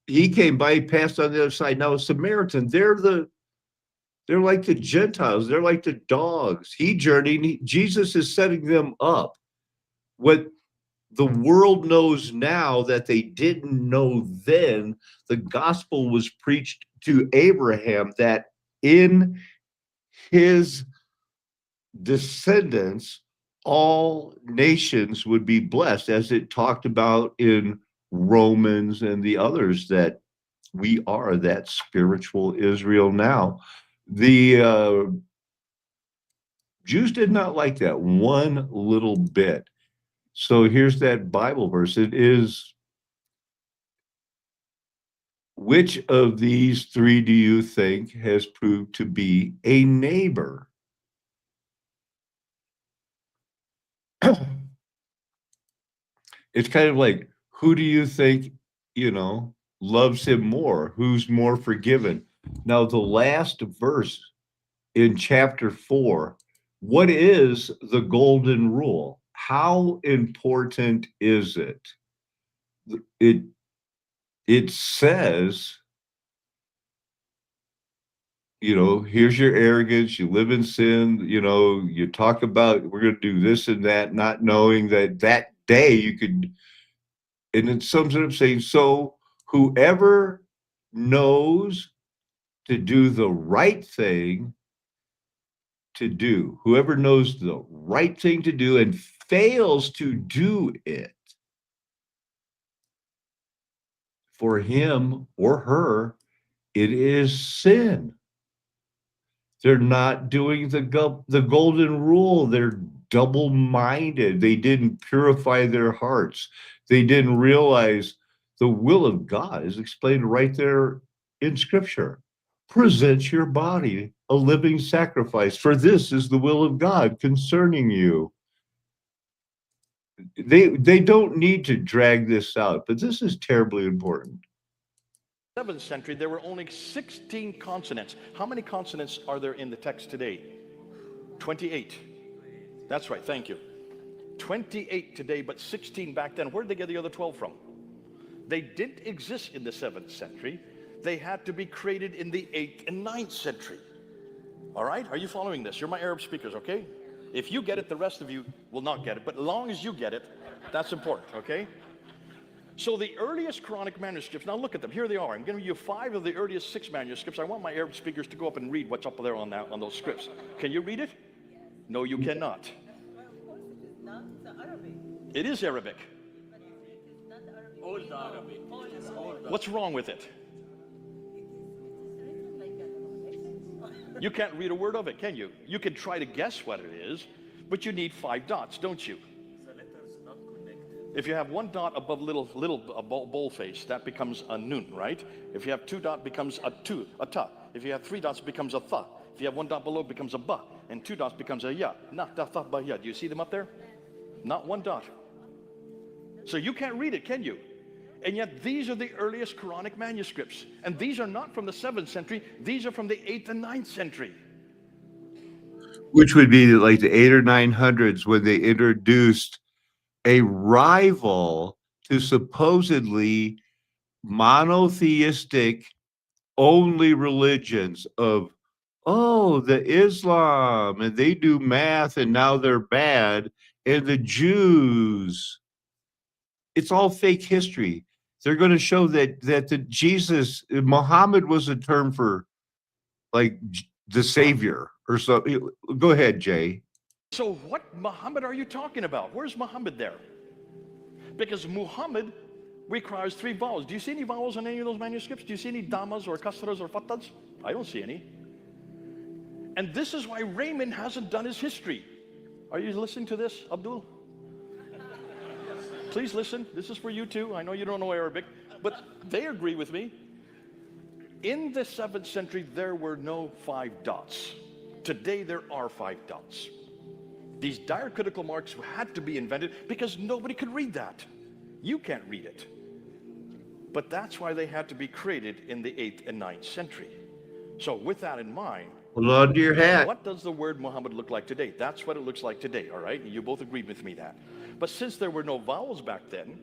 He came by, he passed on the other side. Now a Samaritan, they're like the Gentiles, they're like the dogs. He journeyed, Jesus is setting them up. What the world knows now that they didn't know then, the gospel was preached to Abraham that in his descendants, all nations would be blessed, as it talked about in Romans and the others, that we are that spiritual Israel now. The Jews did not like that one little bit. So here's that Bible verse. It is, which of these three do you think has proved to be a neighbor? It's kind of like, who do you think, loves him more? Who's more forgiven? Now, the last verse in chapter 4, what is the golden rule? How important is it? It says, here's your arrogance, you live in sin, you talk about we're going to do this and that, not knowing that that day you could, and it sums it up saying, so whoever knows to do the right thing to do, whoever knows the right thing to do and fails to do it, for him or her, it is sin. They're not doing the golden rule. They're double-minded. They didn't purify their hearts. They didn't realize the will of God is explained right there in Scripture. Present your body a living sacrifice, for this is the will of God concerning you. They don't need to drag this out, but this is terribly important. 7th century, there were only 16 consonants. How many consonants are there in the text today? 28. That's right, thank you. 28 today, but 16 back then. Where did they get the other 12 from? They didn't exist in the 7th century. They had to be created in the 8th and 9th century. All right, are you following this? You're my Arab speakers, okay? If you get it, the rest of you will not get it. But as long as you get it, that's important, okay? So the earliest Quranic manuscripts, now look at them. Here they are. I'm giving you 5 of the earliest 6 manuscripts. I want my Arab speakers to go up and read what's up there on those scripts. Can you read it? No, you cannot. It is Arabic. What's wrong with it? You can't read a word of it, can you? You can try to guess what it is, but you need 5 dots, don't you? If you have 1 dot above little bold face, that becomes a nun, right? If you have 2 dots, becomes a ta. If you have 3 dots, becomes a tha. If you have 1 dot below, it becomes a ba. And 2 dots becomes a ya. Not da, tha, ba, ya. Do you see them up there? Not 1 dot. So you can't read it, can you? And yet these are the earliest Quranic manuscripts. And these are not from the 7th century. These are from the 8th and 9th century. Which would be like the 800s or 900s when they introduced a rival to supposedly monotheistic only religions of, oh, the Islam, and they do math and now they're bad, and the Jews. It's all fake history. They're going to show that the Jesus, Muhammad was a term for like the savior or something. Go ahead, Jay. So what Muhammad are you talking about? Where's Muhammad there? Because Muhammad requires 3 vowels. Do you see any vowels in any of those manuscripts? Do you see any damas or kasras or fatas? I don't see any. And this is why Raymond hasn't done his history. Are you listening to this, Abdul? Please listen. This is for you too. I know you don't know Arabic, but they agree with me. In the 7th century, there were no 5 dots. Today, there are 5 dots. These diacritical marks had to be invented because nobody could read that. You can't read it. But that's why they had to be created in the 8th and 9th century. So with that in mind, hold on to your hat. What does the word Muhammad look like today? That's what it looks like today, all right? You both agreed with me that. But since there were no vowels back then,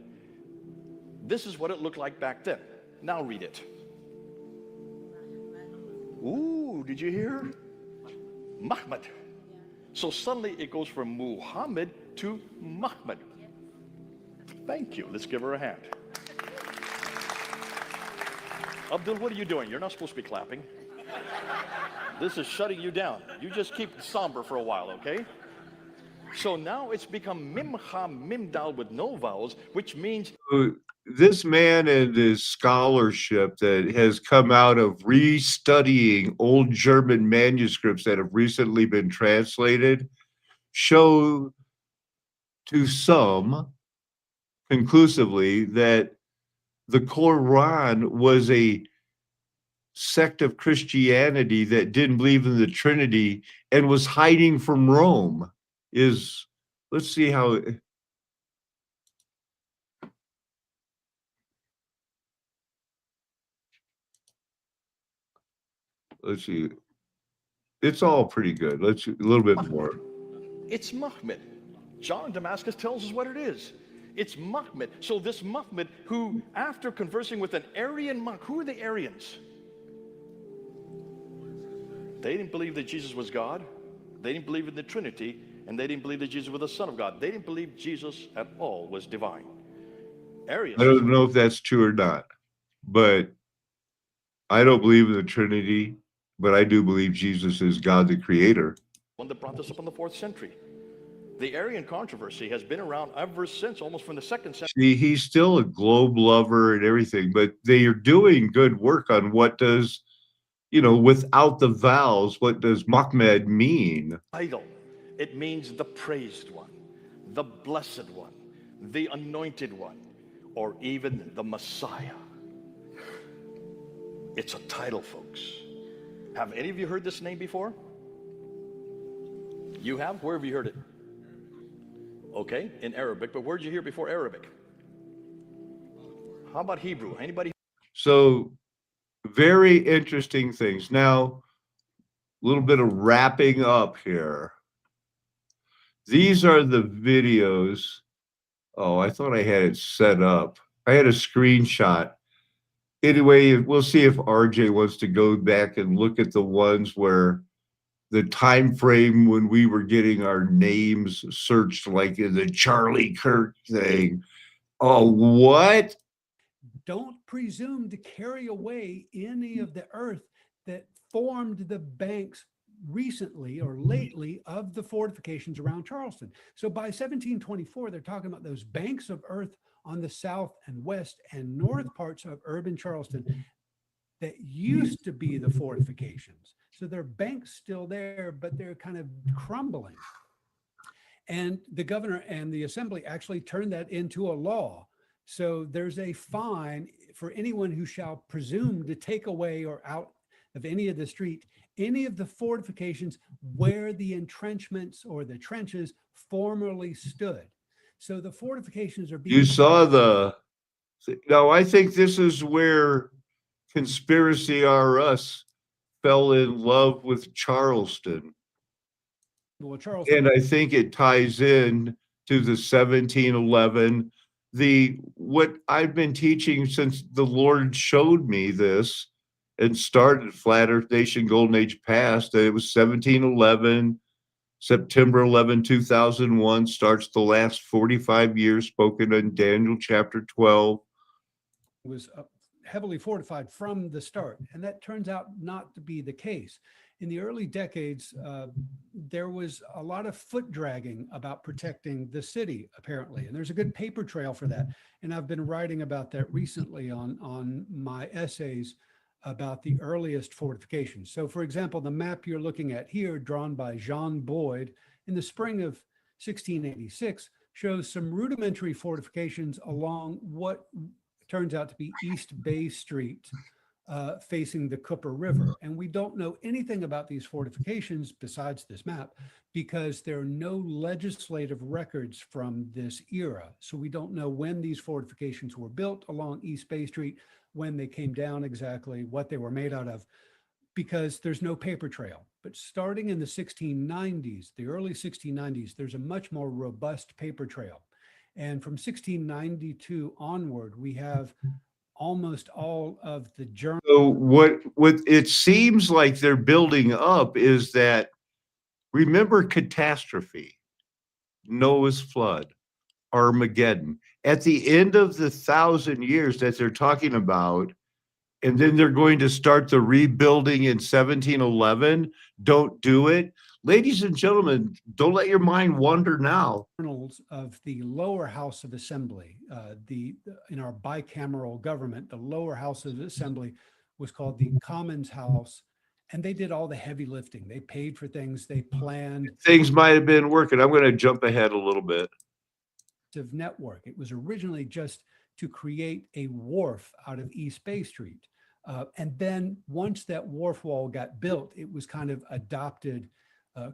this is what it looked like back then. Now read it. Ooh, did you hear? Muhammad. So suddenly it goes from Muhammad to Muhammad. Thank you. Let's give her a hand. Abdul, what are you doing? You're not supposed to be clapping. This is shutting you down. You just keep somber for a while, okay? So now it's become Mimha Mimdal with no vowels, which means this man and his scholarship that has come out of restudying old German manuscripts that have recently been translated show to some conclusively that the Quran was a sect of Christianity that didn't believe in the Trinity and was hiding from Rome. Let's see how. Let's see. It's all pretty good. Let's a little bit more. it's Muhammad. John in Damascus tells us what it is. It's Muhammad. So this Muhammad who, after conversing with an Arian monk, who are the Arians? They didn't believe that Jesus was God. They didn't believe in the Trinity. And they didn't believe that Jesus was the Son of God. They didn't believe Jesus at all was divine. Arians. I don't know if that's true or not, but I don't believe in the Trinity, but I do believe Jesus is God the Creator. One that brought this up in the 4th century. The Arian controversy has been around ever since, almost from the 2nd century. See, he's still a globe lover and everything, but they are doing good work on what does, without the vowels, what does Muhammad mean? Idol. It means the praised one, the blessed one, the anointed one, or even the Messiah. It's a title, folks. Have any of you heard this name before? You have? Where have you heard it? Okay, in Arabic, but where did you hear before Arabic? How about Hebrew? Anybody? So, very interesting things. Now, a little bit of wrapping up here. These are the videos. Oh, I thought I had it set up. I had a screenshot. Anyway, we'll see if RJ wants to go back and look at the ones where the time frame when we were getting our names searched, like in the Charlie Kirk thing. Oh, what? Don't presume to carry away any of the earth that formed the banks recently or lately of the fortifications around Charleston. So by 1724, they're talking about those banks of earth on the south and west and north parts of urban Charleston that used to be the fortifications. So there are banks still there, but they're kind of crumbling. And the governor and the assembly actually turned that into a law. So there's a fine for anyone who shall presume to take away or out of any of the street, any of the fortifications where the entrenchments or the trenches formerly stood. So the fortifications are being— You saw the Now, I think this is where Conspiracy R Us fell in love with Charleston. Well, Charleston. And I think it ties in to the 1711. What I've been teaching since the Lord showed me this and started Flat Earth Nation Golden Age Past, that it was 1711, September 11, 2001, starts the last 45 years spoken in Daniel chapter 12. Was heavily fortified from the start, and that turns out not to be the case. In the early decades, there was a lot of foot dragging about protecting the city, apparently, and there's a good paper trail for that. And I've been writing about that recently on my essays about the earliest fortifications. So, for example, the map you're looking at here, drawn by Jean Boyd in the spring of 1686, shows some rudimentary fortifications along what turns out to be East Bay Street, facing the Cooper River. And we don't know anything about these fortifications besides this map, because there are no legislative records from this era. So we don't know when these fortifications were built along East Bay Street, when they came down exactly, what they were made out of, because there's no paper trail. But starting in the 1690s, the early 1690s, there's a much more robust paper trail. And from 1692 onward, we have almost all of the journal. So what it seems like they're building up is that, remember catastrophe, Noah's flood, Armageddon. At the end of the 1,000 years that they're talking about, and then they're going to start the rebuilding in 1711. Don't do it. Ladies and gentlemen, don't let your mind wander now. Of the lower house of assembly, in our bicameral government, the lower house of assembly was called the Commons House, and they did all the heavy lifting. They paid for things, they planned. Things might have been working. I'm going to jump ahead a little bit. Network. It was originally just to create a wharf out of East Bay Street. And then once that wharf wall got built, it was kind of adopted,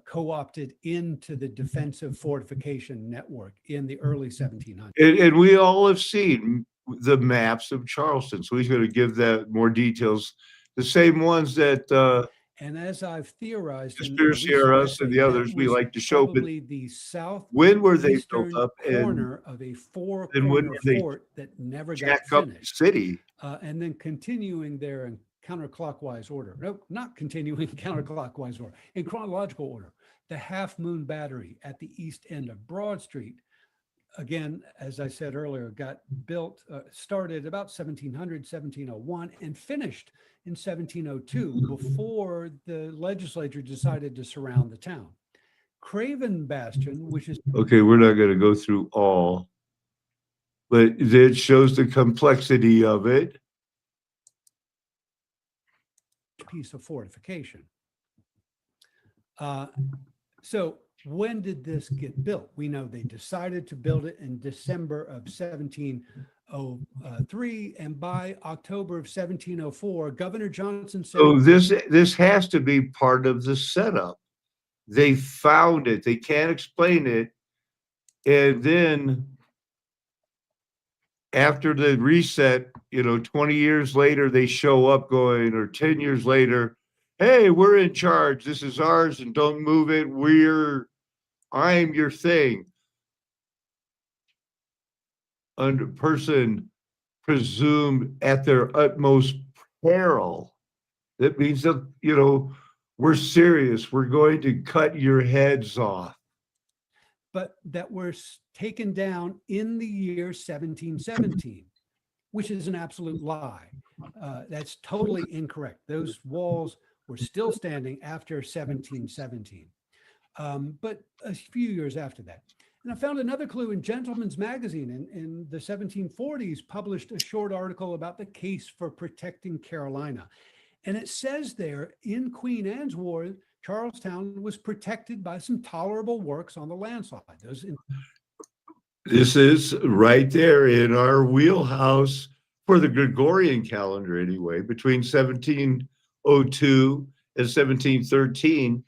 co-opted into the defensive fortification network in the early 1700s. And we all have seen the maps of Charleston, so he's going to give that more details. The same ones that and as I've theorized, Conspiracy R Us and the others, we like to show. But the south, when were they built up? Corner of a four-corner fort that never got finished. City, and then continuing there in counterclockwise order. No, not continuing counterclockwise order. In chronological order, the Half Moon Battery at the east end of Broad Street, again, as I said earlier, got built, started about 1700, 1701, and finished in 1702 before the legislature decided to surround the town. Craven Bastion, which is... Okay, we're not going to go through all, but it shows the complexity of it. Piece of fortification. So when did this get built? We know they decided to build it in December of 1703, and by October of 1704, Governor Johnson said... So this has to be part of the setup. They found it. They can't explain it. And then after the reset, 20 years later, they show up going, or 10 years later, hey, we're in charge. This is ours, and don't move it. I'm your thing. Under person presumed at their utmost peril. That means that, we're serious. We're going to cut your heads off. But that were taken down in the year 1717, which is an absolute lie. That's totally incorrect. Those walls were still standing after 1717, but a few years after that. And I found another clue in Gentleman's Magazine in the 1740s, published a short article about the case for protecting Carolina. And it says there, in Queen Anne's War, Charlestown was protected by some tolerable works on the landslide. This is right there in our wheelhouse for the Gregorian calendar anyway, between 1702 and 1713,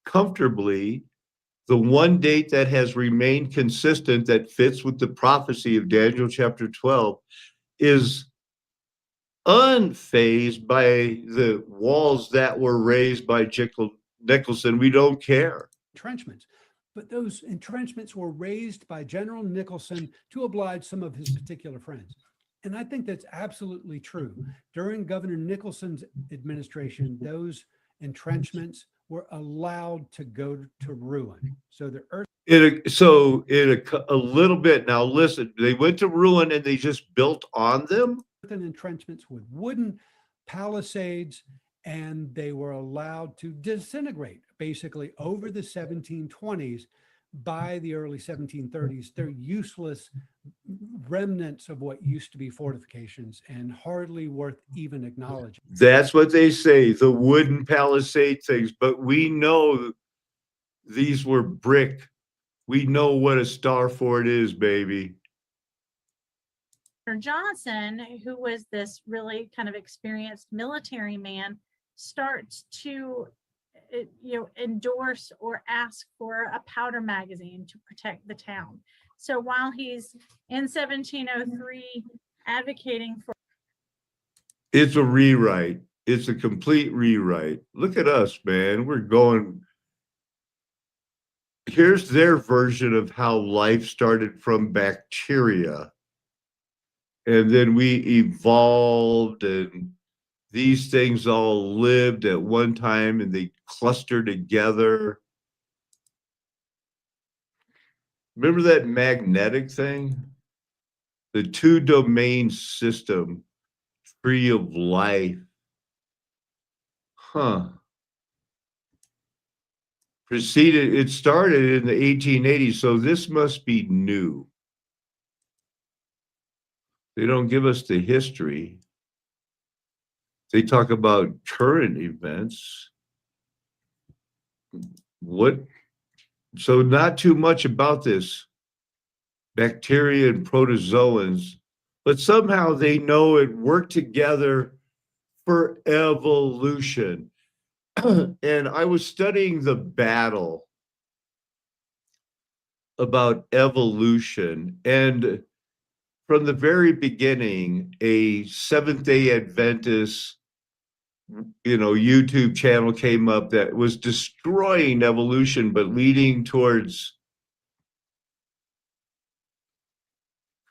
comfortably, the one date that has remained consistent that fits with the prophecy of Daniel chapter 12 is unfazed by the walls that were raised by Nicholson. We don't care. Entrenchments. But those entrenchments were raised by General Nicholson to oblige some of his particular friends. And I think that's absolutely true. During Governor Nicholson's administration, those entrenchments were allowed to go to ruin. So the earth. A little bit, now listen, they went to ruin and they just built on them. And entrenchments with wooden palisades, and they were allowed to disintegrate basically over the 1720s. By the early 1730s, they're useless remnants of what used to be fortifications and hardly worth even acknowledging. That's what they say, the wooden palisade things, but we know these were brick. We know what a star fort is, baby. Johnson, who was this really kind of experienced military man, starts to endorse or ask for a powder magazine to protect the town. So while he's in 1703 advocating for, it's a rewrite. It's a complete rewrite. Look at us, man. We're going. Here's their version of how life started from bacteria. And then we evolved, and these things all lived at one time and they cluster together. Remember that magnetic thing? The two-domain system, tree of life. Huh. It started in the 1880s, so this must be new. They don't give us the history. They talk about current events. So not too much about this bacteria and protozoans, but somehow they know it worked together for evolution. And I was studying the battle about evolution, and from the very beginning, a Seventh-day Adventist, YouTube channel came up that was destroying evolution, but leading towards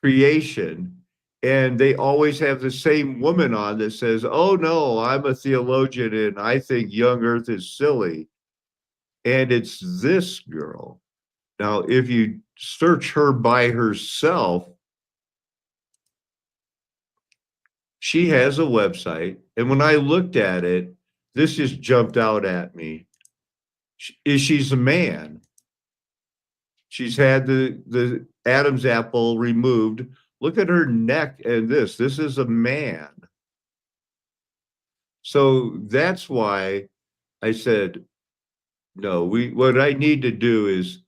creation. And they always have the same woman on that says, oh no, I'm a theologian and I think young earth is silly. And it's this girl. Now, if you search her by herself, she has a website. And when I looked at it, this just jumped out at me. She's a man. She's had the Adam's apple removed. Look at her neck and this is a man. So that's why I said, no, what I need to do is,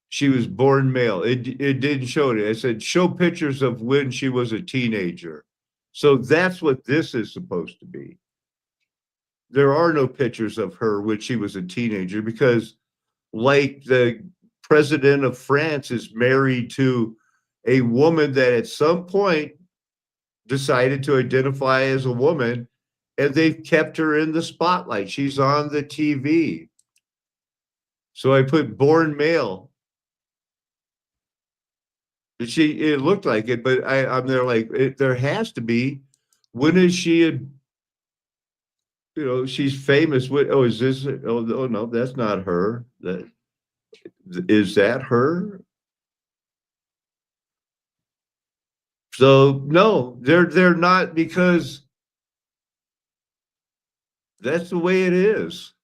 she was born male. It didn't show it. I said, show pictures of when she was a teenager. So that's what this is supposed to be. There are no pictures of her when she was a teenager, because like the president of France is married to a woman that at some point decided to identify as a woman, and they've kept her in the spotlight. She's on the TV. So I put born male. It looked like it, but I'm there like, there has to be. When is she she's famous. Is this, oh no, that's not her. Is that her? So no, they're not, because that's the way it is.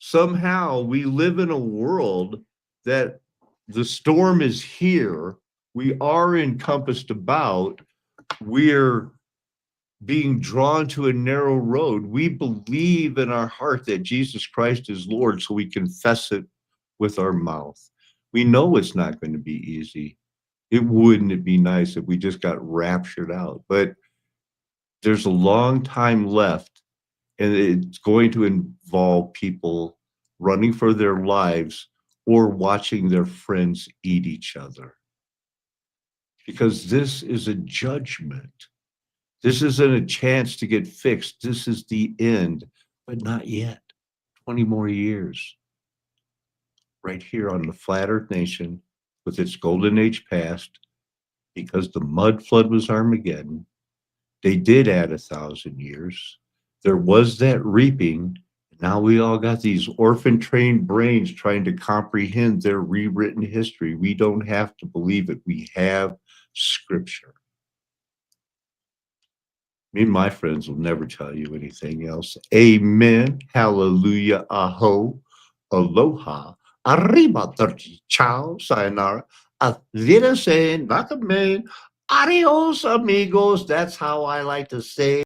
Somehow we live in a world that the storm is here. We are encompassed about. We're being drawn to a narrow road. We believe in our heart that Jesus Christ is Lord, so we confess it with our mouth. We know it's not going to be easy. Wouldn't it be nice if we just got raptured out? But there's a long time left, and it's going to involve people running for their lives or watching their friends eat each other. because this is a judgment. This isn't a chance to get fixed. This is the end, but not yet. 20 more years. Right here on the flat earth nation with its golden age past, because the mud flood was Armageddon, they did add 1,000 years. There was that reaping. Now we all got these orphan trained brains trying to comprehend their rewritten history. We don't have to believe it. We have scripture. Me and my friends will never tell you anything else. Amen. Hallelujah. Aho. Aloha. Arriba. Ciao. Sayonara. Auf Wiedersehen. Nakame. Adios, amigos. That's how I like to say.